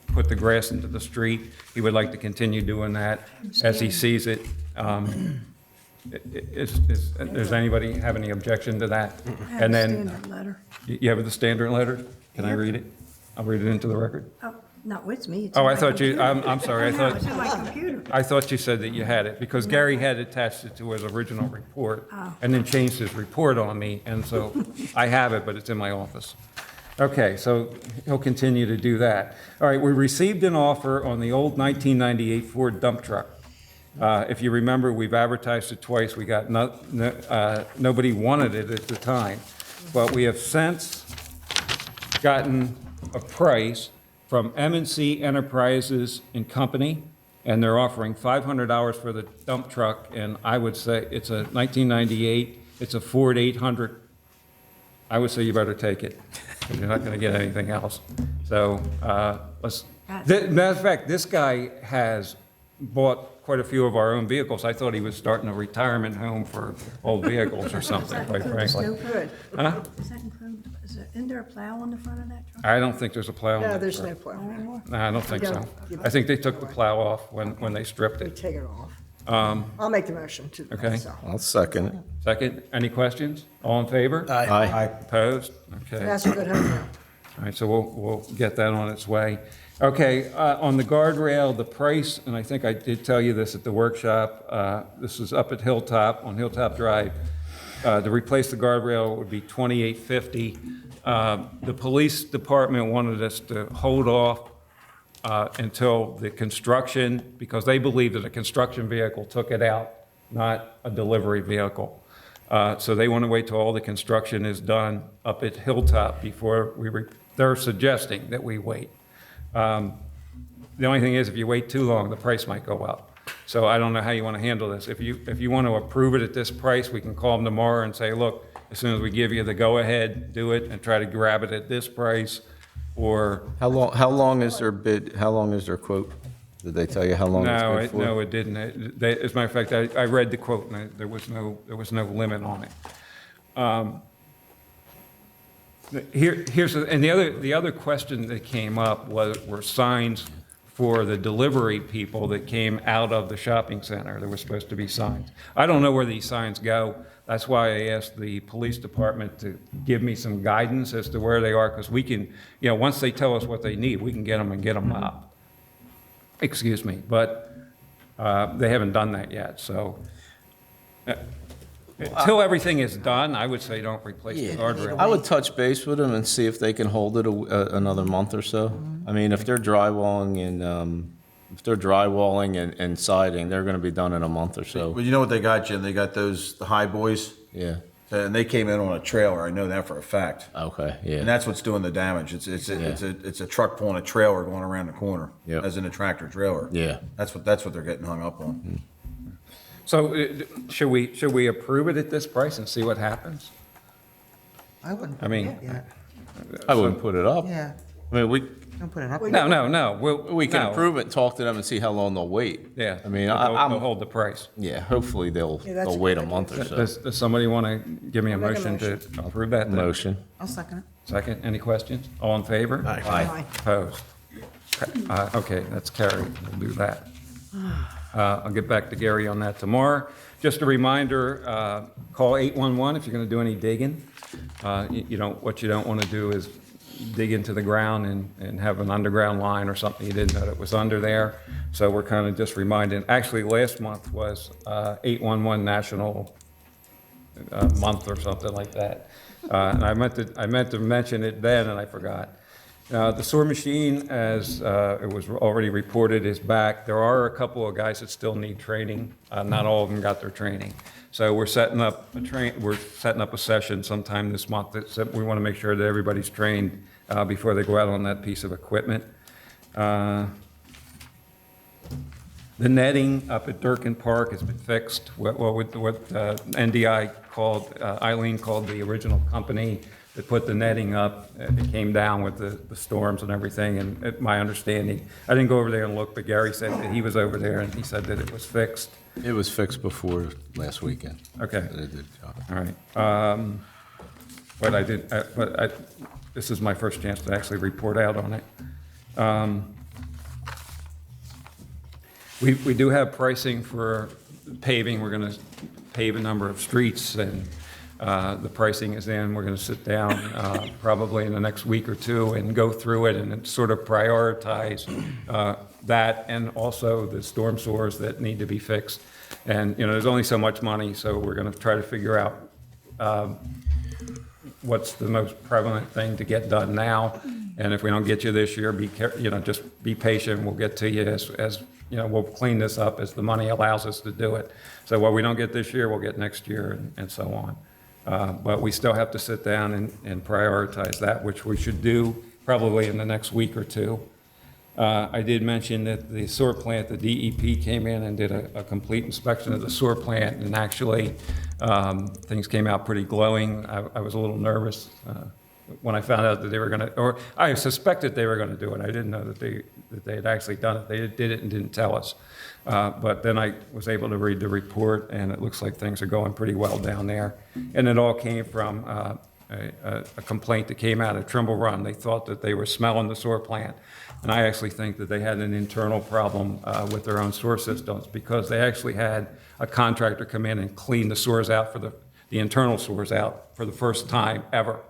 put the grass into the street. He would like to continue doing that as he sees it. Does anybody have any objection to that? And then, Standard letter. you have the standard letter? Can I read it? I'll read it into the record. Oh, not with me. It's Oh, on I my thought you, computer. I'm sorry, I No, thought. it's on my computer. I thought you said that you had it, because Gary had attached it to his original report, Oh. and then changed his report on me, and so I have it, but it's in my office. Okay, so he'll continue to do that. All right, we received an offer on the old 1998 Ford dump truck. If you remember, we've advertised it twice. We got nobody wanted it at the time, but we have since gotten a price from M&C Enterprises and Company, and they're offering $500 for the dump truck, and I would say it's a 1998, it's a Ford 800. I would say you better take it, because you're not going to get anything else. So matter of fact, this guy has bought quite a few of our own vehicles. I thought he was starting a retirement home for old vehicles or something, quite frankly. Good. Huh? Does that include, isn't there a plow on the front of that truck? I don't think there's a plow on No, that there's truck. no plow. No, I don't think so. I think they took the plow off when they stripped it. Take it off. Um, I'll make the motion to. Okay. so. I'll second it. Second, any questions? All in favor? Aye. Opposed? Okay. That's a good hope now. All right, so we'll get that on its way. Okay, on the guardrail, the price, and I think I did tell you this at the workshop, this is up at Hilltop, on Hilltop Drive. To replace the guardrail would be $28.50. The police department wanted us to hold off until the construction, because they believe that a construction vehicle took it out, not a delivery vehicle. So they want to wait till all the construction is done up at Hilltop before they're suggesting that we wait. The only thing is, if you wait too long, the price might go up. So I don't know how you want to handle this. If you want to approve it at this price, we can call them tomorrow and say, look, as soon as we give you the go-ahead, do it and try to grab it at this price, or... How long is their bid, how long is their quote? Did they tell you how long it's good for? No, it didn't. As a matter of fact, I read the quote, and there was no limit on it. The other question that came up were signs for the delivery people that came out of the shopping center. There were supposed to be signs. I don't know where these signs go. That's why I asked the police department to give me some guidance as to where they are, because we can, once they tell us what they need, we can get them and get them up. Excuse me, but they haven't done that yet, so. Until everything is done, I would say don't replace the guardrail. I would touch base with them and see if they can hold it another month or so. I mean, if they're drywalling and siding, they're gonna be done in a month or so. Well, you know what they got, Jim? They got the high boys, Yeah, and they came in on a trailer. I know that for a fact. okay, And yeah. that's what's doing the damage. It's a truck pulling a trailer going around the corner, Yep. as in a tractor trailer. Yeah. That's what they're getting hung up on. So should we approve it at this price and see what happens? I wouldn't. I mean, Yeah, I wouldn't put it up. yeah, I mean, don't put it up. no. we can no. approve it and talk to them and see how long they'll wait. Yeah. I mean, They'll hold the price. yeah, hopefully they'll that's a wait good a month or so. Does somebody want to give me a make a motion to approve that? then? Motion. I'll second it. Second, any questions? All in favor? Aye. Opposed? Okay, that's carried. We'll do that. I'll get back to Gary on that tomorrow. Just a reminder, call 811 if you're going to do any digging. What you don't want to do is dig into the ground and have an underground line or something you didn't know that was under there. So we're kind of just reminding, actually last month was 811 National Month or something like that. And I meant to mention it then and I forgot. The sewer machine, as it was already reported, is back. There are a couple of guys that still need training. Not all of them got their training. So we're setting up a session sometime this month. We want to make sure that everybody's trained before they go out on that piece of equipment. The netting up at Durkin Park has been fixed. What NDI called, Eileen called the original company that put the netting up. It came down with the storms and everything, and my understanding, I didn't go over there and look, but Gary said that he was over there and he said that it was fixed. It was fixed before last weekend. Okay. They did a good job. All right. This is my first chance to actually report out on it. We do have pricing for paving. We're going to pave a number of streets, and the pricing is in. We're going to sit down probably in the next week or two and go through it and sort of prioritize that, and also the storm sewers that need to be fixed. And, there's only so much money, so we're going to try to figure out what's the most prevalent thing to get done now. And if we don't get you this year, just be patient. We'll get to you as we'll clean this up as the money allows us to do it. So what we don't get this year, we'll get next year, and so on. But we still have to sit down and prioritize that, which we should do probably in the next week or two. I did mention that the sewer plant, the DEP came in and did a complete inspection of the sewer plant, and actually things came out pretty glowing. I was a little nervous when I found out that they were going to, or I suspected they were going to do it. I didn't know that they had actually done it. They did it and didn't tell us. But then I was able to read the report, and it looks like things are going pretty well down there. And it all came from a complaint that came out of Trimble Run. They thought that they were smelling the sewer plant. And I actually think that they had an internal problem with their own sewer systems, because they actually had a contractor come in and clean the sewers out for the internal sewers out for the first time ever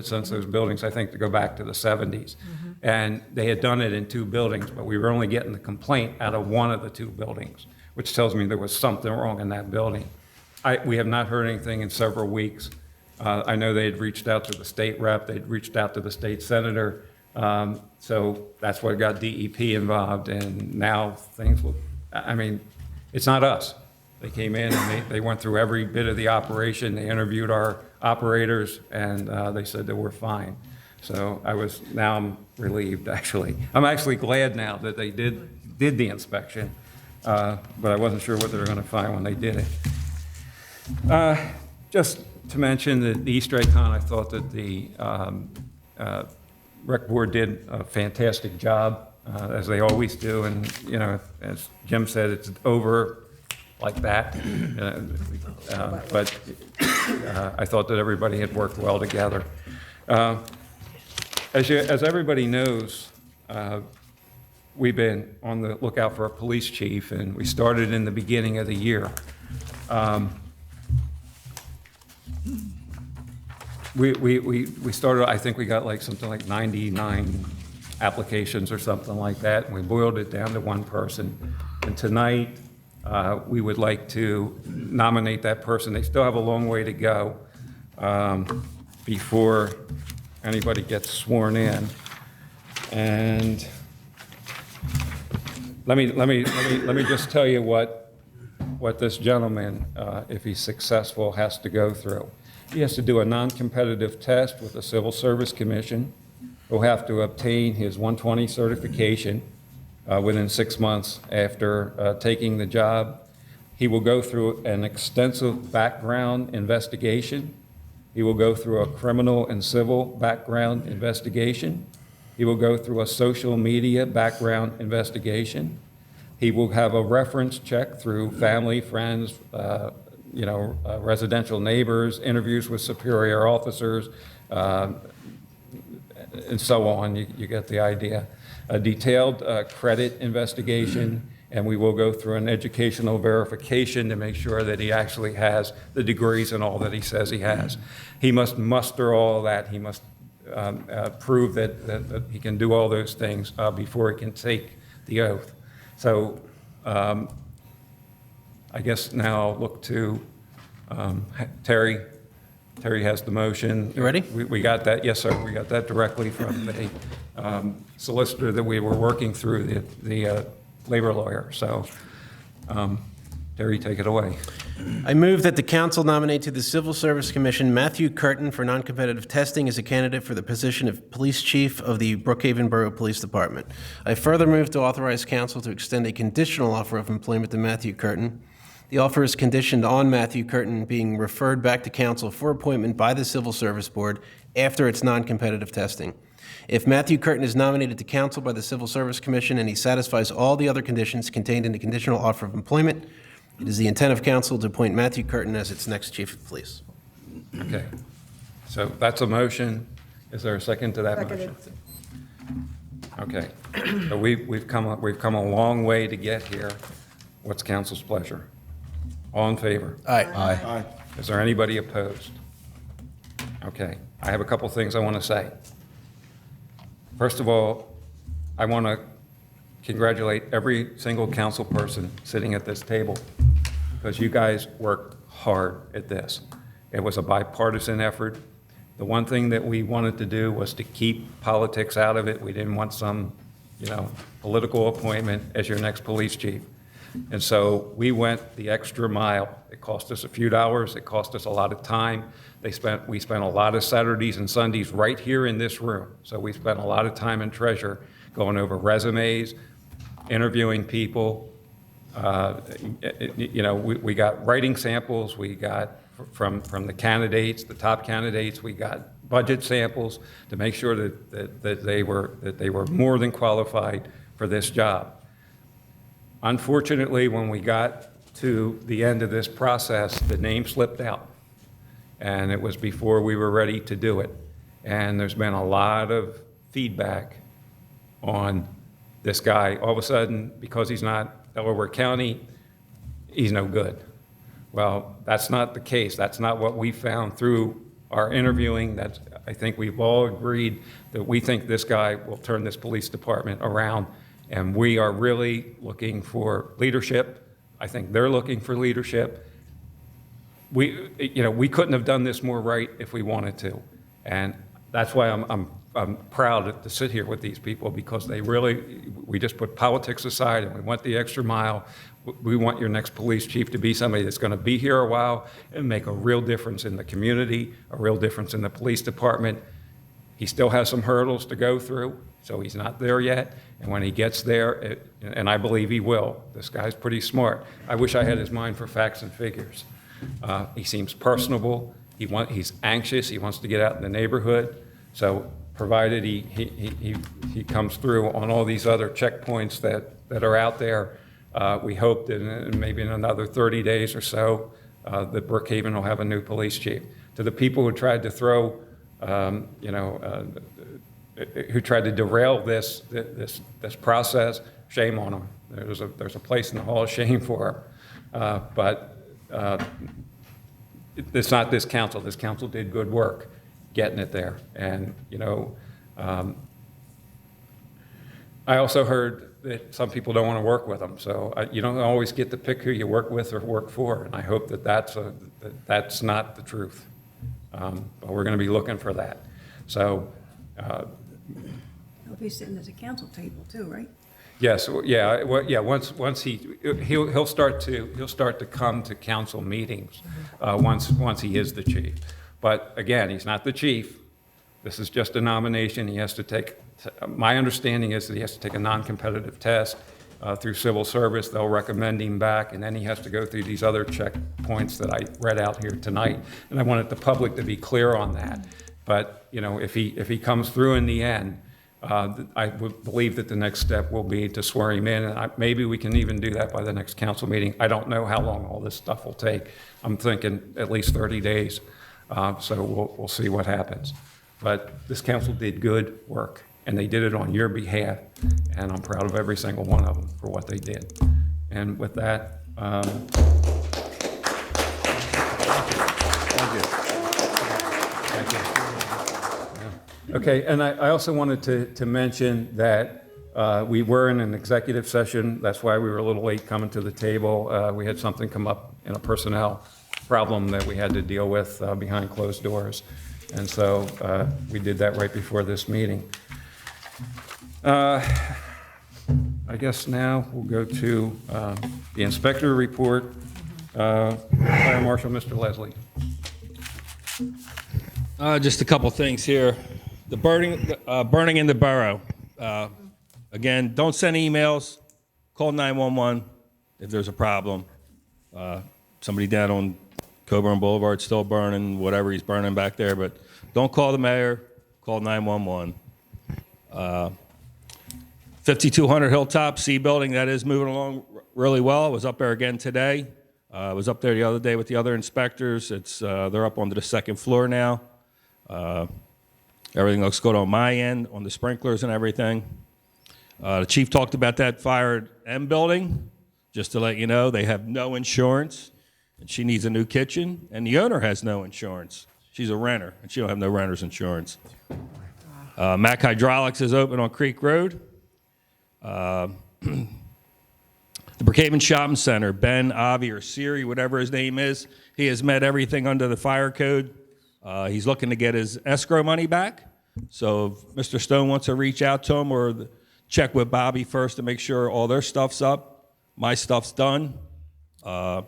since those buildings, I think, to go back to the 70s. And they had done it in 2 buildings, but we were only getting the complaint out of 1 of the 2 buildings, which tells me there was something wrong in that building. We have not heard anything in several weeks. I know they had reached out to the state rep, they'd reached out to the state senator, so that's what got DEP involved, and now things look, it's not us. They came in and they went through every bit of the operation, they interviewed our operators, and they said that we're fine. So now I'm relieved, actually. I'm actually glad now that they did the inspection, but I wasn't sure what they were going to find when they did it. Just to mention that the Easter egg hunt, I thought that the rec board did a fantastic job, as they always do. And, as Jim said, it's over like that. But I thought that everybody had worked well together. As everybody knows, we've been on the lookout for a police chief, and we started in the beginning of the year. We started, I think we got something like 99 applications or something like that, and we boiled it down to 1 person. And tonight, we would like to nominate that person. They still have a long way to go before anybody gets sworn in. And let me just tell you what this gentleman, if he's successful, has to go through. He has to do a non-competitive test with the Civil Service Commission. He'll have to obtain his 120 certification within 6 months after taking the job. He will go through an extensive background investigation. He will go through a criminal and civil background investigation. He will go through a social media background investigation. He will have a reference check through family, friends, residential neighbors, interviews with superior officers, and so on. You get the idea. A detailed credit investigation, and we will go through an educational verification to make sure that he actually has the degrees and all that he says he has. He must muster all that. He must prove that he can do all those things before he can take the oath. So I guess now I'll look to Terry. Terry has the motion. You ready? We got that. Yes, sir. We got that directly from the solicitor that we were working through, the labor lawyer. So, Terry, take it away. I move that the council nominate to the Civil Service Commission Matthew Curtin for non-competitive testing as a candidate for the position of Police Chief of the Brookhaven Borough Police Department. I further move to authorize council to extend a conditional offer of employment to Matthew Curtin. The offer is conditioned on Matthew Curtin being referred back to council for appointment by the Civil Service Board after its non-competitive testing. If Matthew Curtin is nominated to council by the Civil Service Commission and he satisfies all the other conditions contained in the conditional offer of employment, It is the intent of council to appoint Matthew Curtin as its next chief of police. Okay. So that's a motion. Is there a second to that motion? Okay. So we've come a long way to get here. What's council's pleasure? All in favor? Aye. Aye. Is there anybody opposed? Okay. I have a couple things I want to say. First of all, I want to congratulate every single council person sitting at this table because you guys worked hard at this. It was a bipartisan effort. The one thing that we wanted to do was to keep politics out of it. We didn't want some, political appointment as your next police chief. And so we went the extra mile. It cost us a few dollars. It cost us a lot of time. We spent a lot of Saturdays and Sundays right here in this room. So we spent a lot of time and treasure going over resumes, interviewing people. We got writing samples. We got from the candidates, the top candidates. We got budget samples to make sure that they were more than qualified for this job. Unfortunately, when we got to the end of this process, the name slipped out. And it was before we were ready to do it. And there's been a lot of feedback on this guy. All of a sudden, because he's not Delaware County, he's no good. Well, that's not the case. That's not what we found through our interviewing. I think we've all agreed that we think this guy will turn this police department around. And we are really looking for leadership. I think they're looking for leadership. We couldn't have done this more right if we wanted to. And that's why I'm proud to sit here with these people because we just put politics aside and we went the extra mile. We want your next police chief to be somebody that's going to be here a while and make a real difference in the community, a real difference in the police department. He still has some hurdles to go through, so he's not there yet. And when he gets there, and I believe he will, this guy's pretty smart. I wish I had his mind for facts and figures. He seems personable. He's anxious. He wants to get out in the neighborhood. So provided he comes through on all these other checkpoints that are out there, we hope that maybe in another 30 days or so, that Brookhaven will have a new police chief. To the people who tried to throw, who tried to derail this process, shame on them. There's a place in the Hall of Shame for them. But it's not this council. This council did good work getting it there. And, I also heard that some people don't want to work with them. So you don't always get to pick who you work with or work for. And I hope that that's not the truth. But we're going to be looking for that. So. He'll be sitting at the council table too, right? Yes, yeah, well, yeah. Once he'll start to come to council meetings once he is the chief. But again, he's not the chief. This is just a nomination. He has to take. My understanding is that he has to take a non-competitive test through civil service. They'll recommend him back, and then he has to go through these other checkpoints that I read out here tonight. And I wanted the public to be clear on that. But if he comes through in the end. I would believe that the next step will be to swear him in, and maybe we can even do that by the next council meeting. I don't know how long all this stuff will take. I'm thinking at least 30 days, so we'll see what happens. But this council did good work, and they did it on your behalf, and I'm proud of every single one of them for what they did. And with that, thank you. Okay, and I also wanted to mention that we were in an executive session. That's why we were a little late coming to the table. We had something come up in a personnel problem that we had to deal with behind closed doors. And so we did that right before this meeting. I guess now we'll go to the inspector report. Fire Marshal, Mr. Leslie. Just a couple things here. The burning in the borough. Again, don't send emails. Call 911 if there's a problem. Somebody down on Coburn Boulevard still burning, whatever he's burning back there. But don't call the mayor. Call 911. 5200 Hilltop C building, that is moving along really well. I was up there again today. I was up there the other day with the other inspectors. They're up onto the second floor now. Everything looks good on my end, on the sprinklers and everything. The chief talked about that fire at M building. Just to let you know, they have no insurance, and she needs a new kitchen, and the owner has no insurance. She's a renter, and she don't have no renter's insurance. Mac Hydraulics is open on Creek Road. The Brookhaven Shopping Center, Ben, Avi, or Siri, whatever his name is, he has met everything under the fire code. He's looking to get his escrow money back. So if Mr. Stone wants to reach out to him or check with Bobby first to make sure all their stuff's up, my stuff's done. So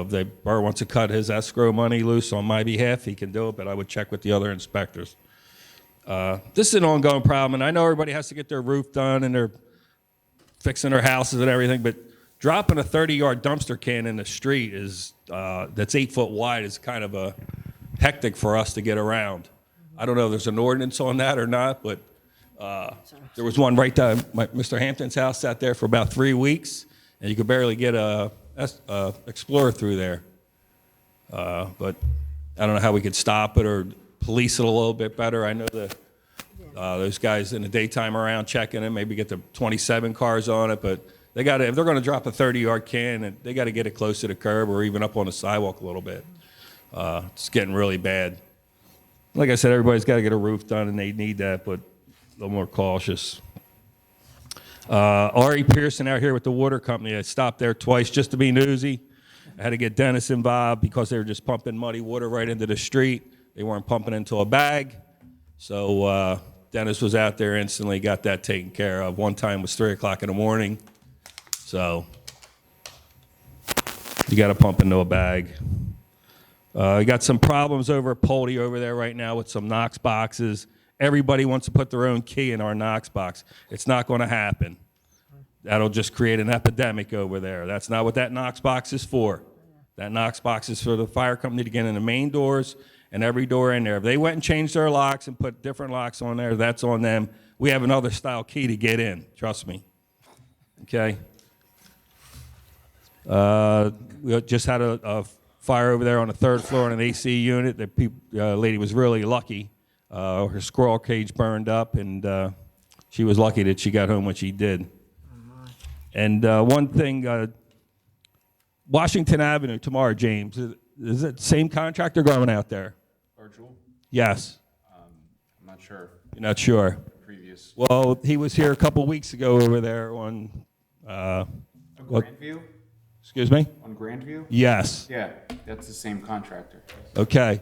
if the borough wants to cut his escrow money loose on my behalf, he can do it, but I would check with the other inspectors. This is an ongoing problem, and I know everybody has to get their roof done and they're fixing their houses and everything, but dropping a 30-yard dumpster can in the street that's 8 foot wide is kind of a hectic for us to get around. I don't know if there's an ordinance on that or not, but there was one right down Mr. Hampton's house, sat there for about 3 weeks, and you could barely get a Explorer through there. But I don't know how we could stop it or police it a little bit better. I know those guys in the daytime around checking it, maybe get the 27 cars on it, but if they're going to drop a 30-yard can, they got to get it close to the curb or even up on the sidewalk a little bit. It's getting really bad. Like I said, everybody's got to get a roof done, and they need that, but a little more cautious. Ari Pearson out here with the water company. I stopped there twice just to be nosy. I had to get Dennis involved because they were just pumping muddy water right into the street. They weren't pumping into a bag. So Dennis was out there instantly, got that taken care of. One time was 3 o'clock in the morning. So you got to pump into a bag. You got some problems over at Poldy over there right now with some Knox boxes. Everybody wants to put their own key in our Knox box. It's not going to happen. That'll just create an epidemic over there. That's not what that Knox box is for. That Knox box is for the fire company to get in the main doors and every door in there. If they went and changed their locks and put different locks on there, that's on them. We have another style key to get in. Trust me. Okay? We just had a fire over there on the 3rd floor in an AC unit. The lady was really lucky. Her squirrel cage burned up, and she was lucky that she got home when she did. And one thing, Washington Avenue tomorrow, James, is it the same contractor going out there? Virtual? Yes. I'm not sure. You're not sure? Previous. Well, he was here a couple weeks ago over there on... Grandview? Excuse me? On Grandview? Yes. Yeah, that's the same contractor. Okay.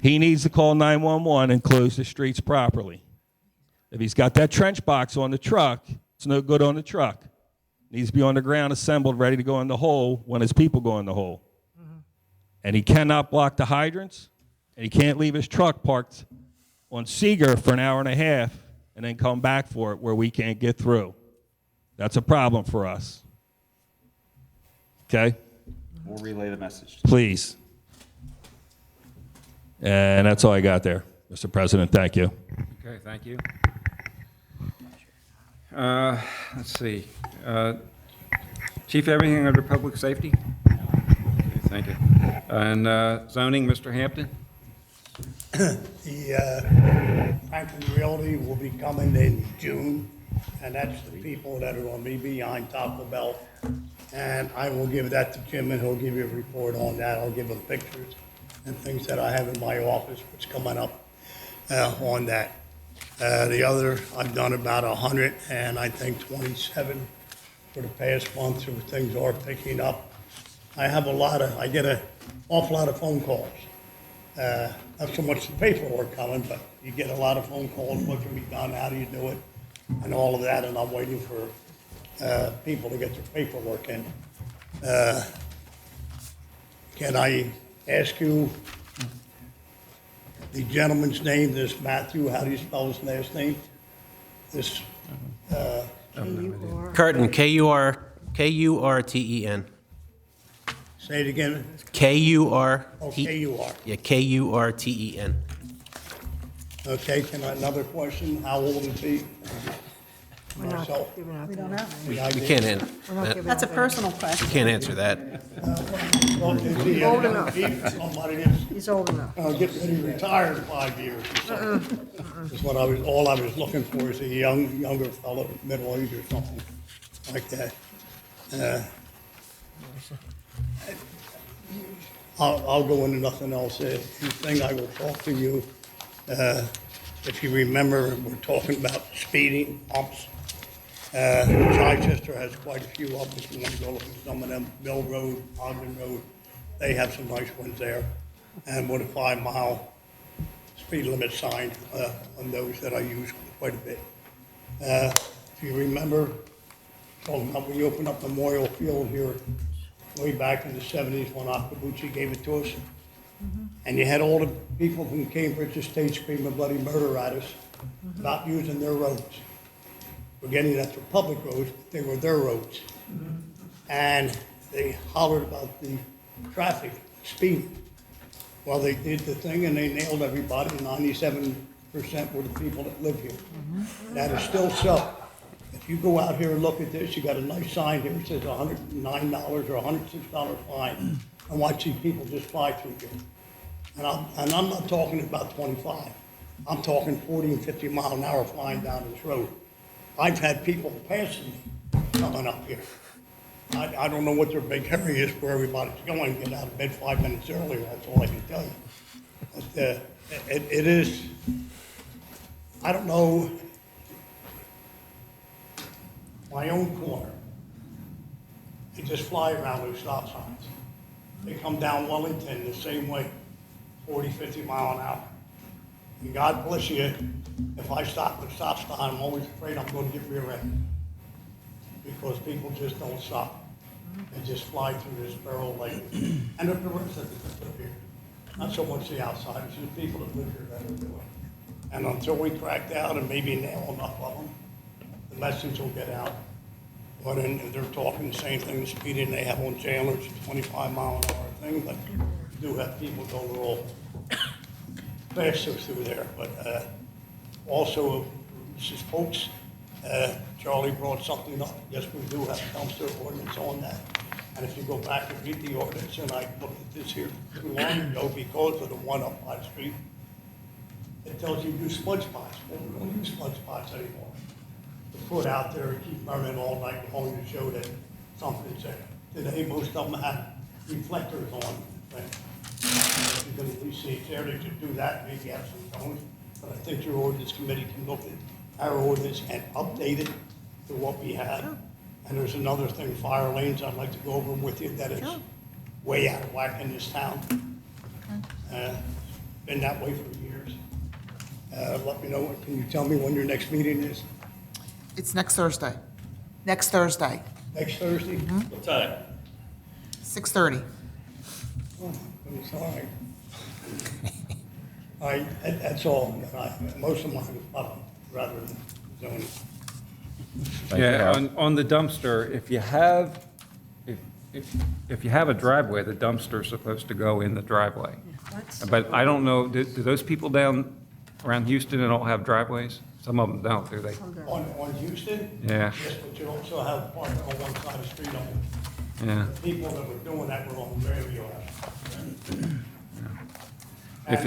He needs to call 911 and close the streets properly. If he's got that trench box on the truck, it's no good on the truck. It needs to be on the ground, assembled, ready to go in the hole when his people go in the hole. And he cannot block the hydrants, and he can't leave his truck parked on Seeger for an hour and a half and then come back for it where we can't get through. That's a problem for us. Okay? We'll relay the message. Please. And that's all I got there, Mr. President. Thank you. Okay, thank you. Let's see. Chief, everything under public safety? Okay, thank you. And zoning, Mr. Hampton? The Franklin Realty will be coming in June, and that's the people that are going to be behind Taco Bell. And I will give that to Jim, and he'll give you a report on that. I'll give him pictures and things that I have in my office, what's coming up on that. The other, I've done about 100, and I think 27 for the past month, so things are picking up. I get an awful lot of phone calls. Not so much the paperwork coming, but you get a lot of phone calls, what can be done, how do you do it, and all of that, and I'm waiting for people to get their paperwork in. Can I ask you the gentleman's name, this Matthew, how do you spell his last name? This, Curtin, K-U-R-T-E-N. say it again? K-U-R. Oh, K-U-R. Yeah, K-U-R-T-E-N. Okay, another question, how old is he? We're not myself. giving out We the don't know. information. We can't answer We're not that. giving That's a out the- personal question. We can't answer that. Well, if he Old had enough. somebody that's He's old enough. get ready to retire in 5 years or something. Is what all I was looking for is a younger fellow, middle age or something like that. I'll go into nothing else. The thing I will talk to you, if you remember, we're talking about speeding bumps. Chichester has quite a few of them. If you want to go look at some of them, Mill Road, Ogden Road, they have some nice ones there. And with a 5-mile speed limit sign on those that I use quite a bit. If you remember, talking about when you opened up Memorial Field here way back in the 70s when Octabucci gave it to us. And you had all the people from Cambridge Estate screaming bloody murder at us about using their roads. Forgetting that they're public roads, they were their roads. And they hollered about the traffic speeding. Well, they did the thing and they nailed everybody. 97% were the people that live here. That is still so. If you go out here and look at this, you got a nice sign here, it says $109 or $106 fine, and watch these people just fly through here. And I'm not talking about 25. I'm talking 40 and 50 mile an hour flying down this road. I've had people passing me coming up here. I don't know what their big hurry is where everybody's going, get out of bed 5 minutes earlier, that's all I can tell you. But it is, I don't know, my own corner. They just fly around those stop signs. They come down Wellington the same way, 40, 50 mile an hour. And God bless you, if I stop at a stop sign, I'm always afraid I'm going to get rear-ended. Because people just don't stop. They just fly through this barrel lane. And the residents that live here. Not so much the outsiders, the people that live here that are doing it. And until we crack down and maybe nail enough of them, the message will get out. But then they're talking the same thing, the speeding they have on Chandler's 25 mile an hour thing, but you do have people go a little faster through there. But also, Mrs. Folks, Charlie brought something up. Yes, we do have a dumpster ordinance on that. And if you go back and read the ordinance, and I looked at this here too long ago because of the one up by the street, it tells you to do smudge spots. Well, we don't use smudge spots anymore. To put out there and keep burning all night long to show that something's there. Today, most of them have reflectors on. If you're going to do seats there, they should do that, maybe have some cones. But I think your ordinance committee can look at our ordinance and update it to what we have. And there's another thing, fire lanes, I'd like to go over with you, that is way out of whack in this town. Been that way for years. Let me know, can you tell me when your next meeting is? It's next Thursday. Next Thursday, Next Thursday? What time? 6:30. Oh, I'm sorry. That's all. Most of mine was up rather than zoning. Yeah, on the dumpster, if you have a driveway, the dumpster's supposed to go in the driveway. But I don't know, do those people down around Houston that don't have driveways? Some of them don't, do they? On Houston? Yeah. Yes, but you also have parking on one side of the street on Yeah. the people that were doing that were on Grandview Ave. If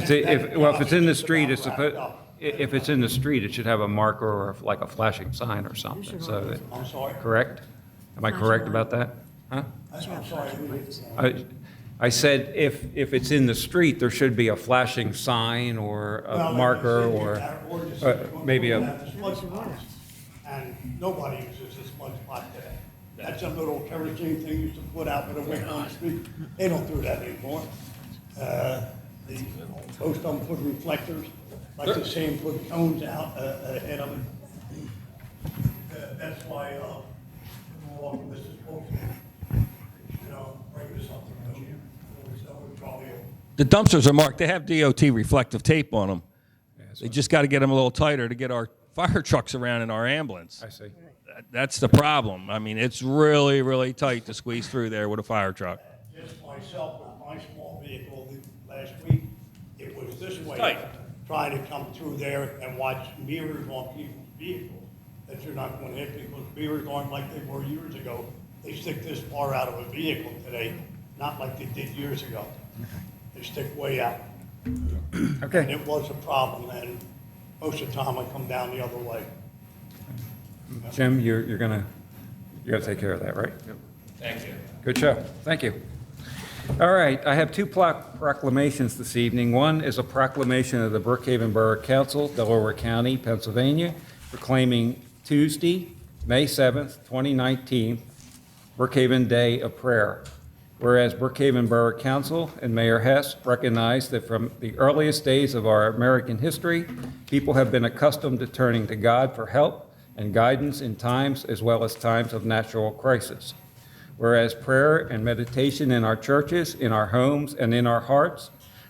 it's in the street, it's supposed, if it's in the street, it should have a marker or like a flashing sign or something, so that. I'm sorry? Correct? Am I correct about that? Huh? I'm sorry. I said if it's in the street, there should be a flashing sign or a marker or maybe a, And nobody uses this smudge spot today. That's a little kerosene thing you used to put out with a wick on the street. They don't do that anymore. Most of them put reflectors, like the same, put cones out ahead of it. That's why, Mrs. Polk, bring this up. The dumpsters are marked. They have DOT reflective tape on them. They just got to get them a little tighter to get our fire trucks around in our ambulance. I see. That's the problem. I mean, it's really, really tight to squeeze through there with a fire truck. Just myself with my small vehicle last week, it was this way. Tight. Trying to come through there and watch mirrors on people's vehicles that you're not going to hit because beavers aren't like they were years ago. They stick this far out of a vehicle today, not like they did years ago. They stick way out. Okay. And it was a problem, and most of the time I come down the other way. Jim, you're gonna take care of that, right? Thank you. Good show. Thank you. All right, I have two proclamations this evening. One is a proclamation of the Brookhaven Borough Council, Delaware County, Pennsylvania, proclaiming Tuesday, May 7th, 2019, Brookhaven Day of Prayer. Whereas Brookhaven Borough Council and Mayor Hess recognize that from the earliest days of our American history, people have been accustomed to turning to God for help and guidance in times as well as times of natural crisis. Whereas prayer and meditation in our churches, in our homes, and in our hearts,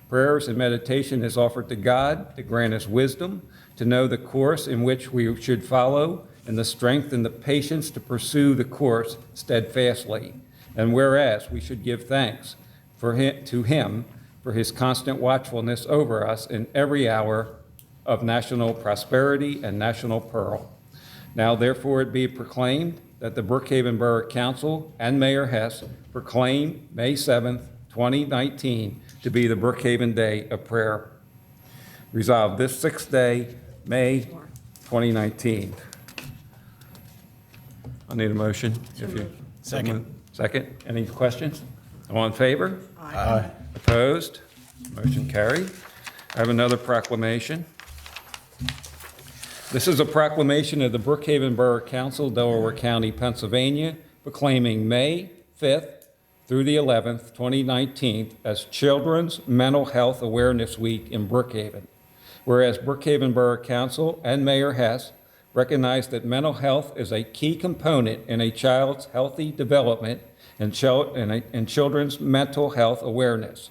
prayers and meditation is offered to God to grant us wisdom, to know the course in which we should follow, and the strength and the patience to pursue the course steadfastly. And whereas we should give thanks to him for his constant watchfulness over us in every hour of national prosperity and national peril. Now therefore it be proclaimed that the Brookhaven Borough Council and Mayor Hess proclaim May 7th, 2019 to be the Brookhaven Day of Prayer. Resolved this sixth day, May 2019. I need a motion. If you Second. Second. Any questions? All in favor? Aye. Opposed? Motion carried. I have another proclamation. This is a proclamation of the Brookhaven Borough Council, Delaware County, Pennsylvania, proclaiming May 5th through the 11th, 2019, as Children's Mental Health Awareness Week in Brookhaven. Whereas Brookhaven Borough Council and Mayor Hess recognize that mental health is a key component in a child's healthy development and children's mental health awareness.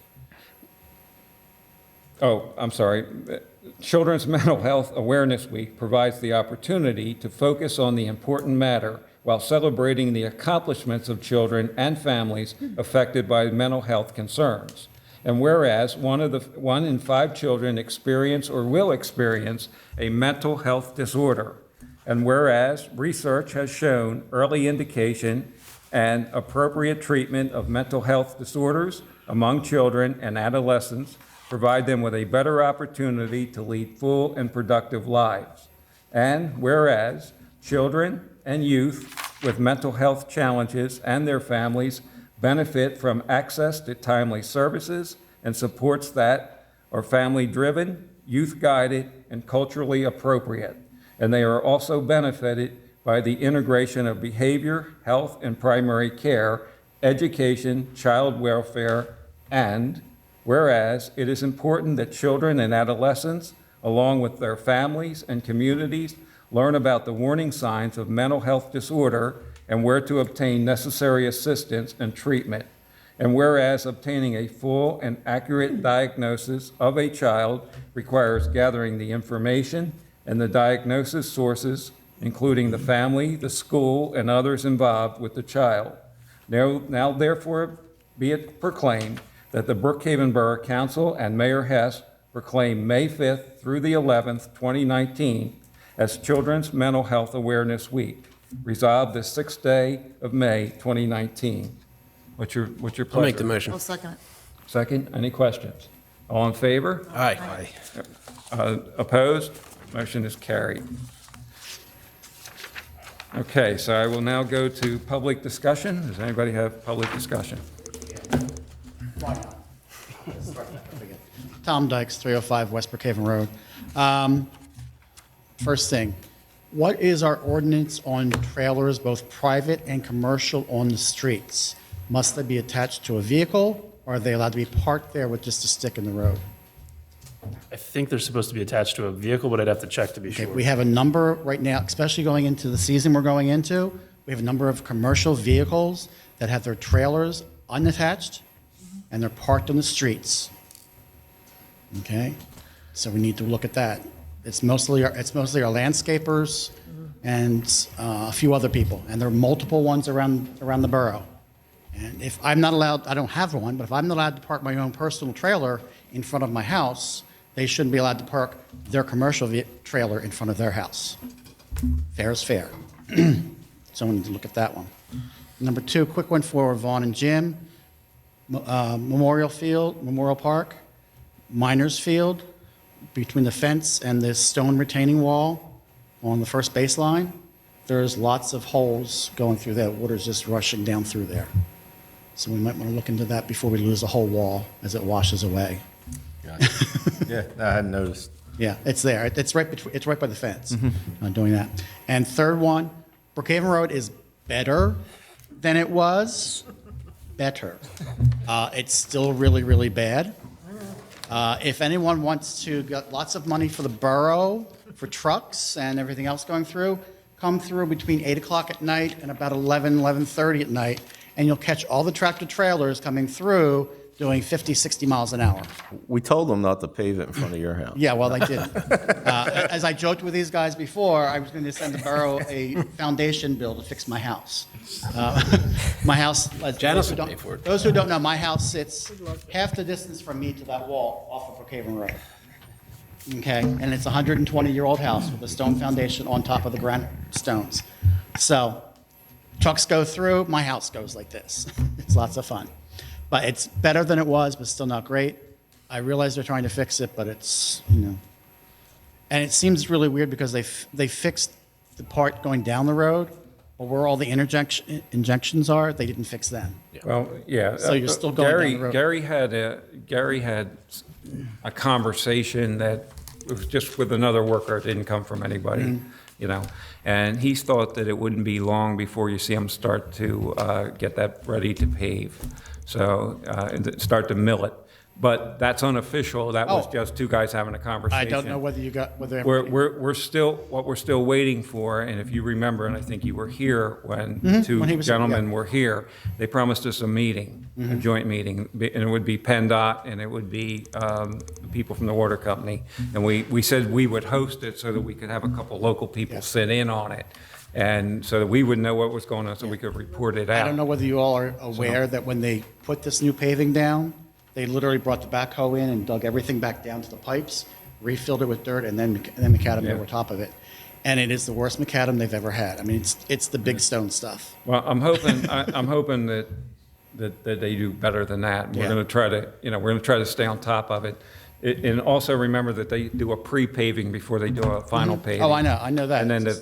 Children's Mental Health Awareness Week provides the opportunity to focus on the important matter while celebrating the accomplishments of children and families affected by mental health concerns. And whereas 1 in 5 children experience or will experience a mental health disorder, and whereas research has shown early indication and appropriate treatment of mental health disorders among children and adolescents provide them with a better opportunity to lead full and productive lives. And whereas children and youth with mental health challenges and their families benefit from access to timely services and supports that are family-driven, youth-guided, and culturally appropriate. And they are also benefited by the integration of behavior, health, and primary care, education, child welfare, and whereas it is important that children and adolescents, along with their families and communities, learn about the warning signs of mental health disorder and where to obtain necessary assistance and treatment. And whereas obtaining a full and accurate diagnosis of a child requires gathering the information and the diagnosis sources, including the family, the school, and others involved with the child. Now therefore be it proclaimed that the Brookhaven Borough Council and Mayor Hess proclaim May 5th through the 11th, 2019 as Children's Mental Health Awareness Week. Resolved this 6th day of May, 2019. What's your pleasure? I'll make the motion. I'll second it. Second, any questions? All in favor? Aye. Opposed? Motion is carried. Okay, so I will now go to public discussion. Does anybody have public discussion? Tom Dykes, 305 West Brookhaven Road. First thing, what is our ordinance on trailers, both private and commercial, on the streets? Must they be attached to a vehicle, or are they allowed to be parked there with just a stick in the road? I think they're supposed to be attached to a vehicle, but I'd have to check to be Okay, sure. we have a number right now, especially going into the season we're going into, we have a number of commercial vehicles that have their trailers unattached, and they're parked on the streets. Okay? So we need to look at that. It's mostly our landscapers and a few other people, and there are multiple ones around the borough. And if I'm not allowed, I don't have one, but if I'm not allowed to park my own personal trailer in front of my house, they shouldn't be allowed to park their commercial trailer in front of their house. Fair is fair. So we need to look at that one. Number 2, quick one for Vaughn and Jim. Memorial Park, Miners Field, between the fence and this stone retaining wall on the first baseline, there's lots of holes going through there. Water's just rushing down through there. So we might want to look into that before we lose the whole wall as it washes away. Yeah, I hadn't noticed. Yeah, it's there. It's right by the fence, doing that. And third one, Brookhaven Road is better than it was. Better. It's still really, really bad. If anyone wants to get lots of money for the borough, for trucks and everything else going through, come through between 8 o'clock at night and about 11:30 at night, and you'll catch all the tractor trailers coming through doing 50, 60 miles an hour. We told them not to pave it in front of your house. Yeah, well, they did. As I joked with these guys before, I was going to send the borough a foundation bill to fix my house. My house, Janice will pay for it. Those who don't know, my house sits half the distance from me to that wall off of Brookhaven Road. Okay, and it's a 120-year-old house with a stone foundation on top of the granite stones. So trucks go through, my house goes like this. It's lots of fun. But it's better than it was, but still not great. I realize they're trying to fix it, but it's, and it seems really weird because they fixed the part going down the road, but where all the injections are, they didn't fix them. Well, yeah. So you're still going down the road. Gary had a conversation that was just with another worker. It didn't come from anybody, And he thought that it wouldn't be long before you see him start to get that ready to pave. So start to mill it. But that's unofficial. That was just two guys having a conversation. I don't know whether you got whether we're still waiting for, and if you remember, and I think you were here when two gentlemen were here, they promised us a meeting, a joint meeting, and it would be PennDOT and it would be people from the water company, and we said we would host it so that we could have a couple local people sit in on it. And so that we would know what was going on, so we could report it out. I don't know whether you all are aware that when they put this new paving down, they literally brought the backhoe in and dug everything back down to the pipes, refilled it with dirt, and then macadam over top of it. And it is the worst macadam they've ever had. I mean, it's the big stone stuff. Well, I'm hoping that they do better than that. We're going to try to we're going to try to stay on top of it. And also remember that they do a pre-paving before they do a final paving. Oh, I know that. And then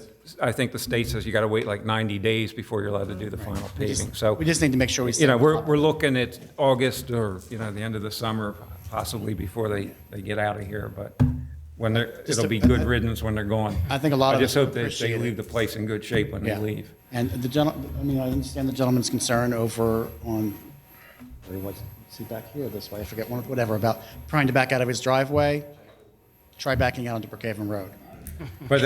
I think the state says you got to wait like 90 days before you're allowed to do the final paving. So we just need to make sure we. We're looking at August or the end of the summer, possibly before they get out of here. But when it'll be good riddance when they're gone. I think a lot of I just us hope that they leave the place in good shape when they leave. And I understand the gentleman's concern over on. What's he back here this way? I forget whatever about trying to back out of his driveway. Try backing out onto Brookhaven Road. But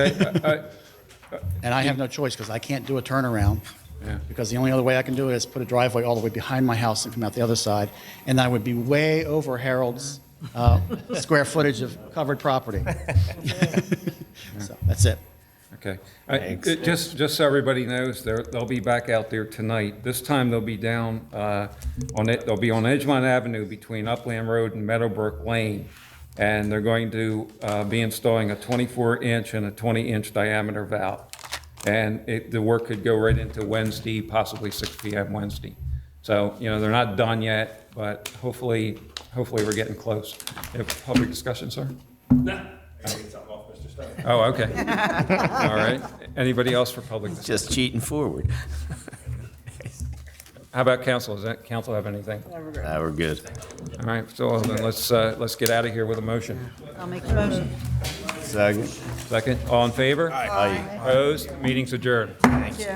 and I have no choice because I can't do a turnaround. Because the only other way I can do it is put a driveway all the way behind my house and come out the other side, and I would be way over Harold's square footage of covered property. So that's it. Okay. Just so everybody knows, they'll be back out there tonight. This time they'll be down they'll be on Edgemont Avenue between Upland Road and Meadowbrook Lane. And they're going to be installing a 24-inch and a 20-inch diameter valve. And the work could go right into Wednesday, possibly 6 p.m. Wednesday. So, they're not done yet, but hopefully we're getting close. You have public discussion, sir? No. Oh, okay. All right. Anybody else for public discussion? Just cheating forward. How about council? Does that council have anything? We're good. All right, so then let's get out of here with a motion. I'll make the motion. Second. Second, all in favor? Aye. Opposed? Meeting's adjourned. Thank you.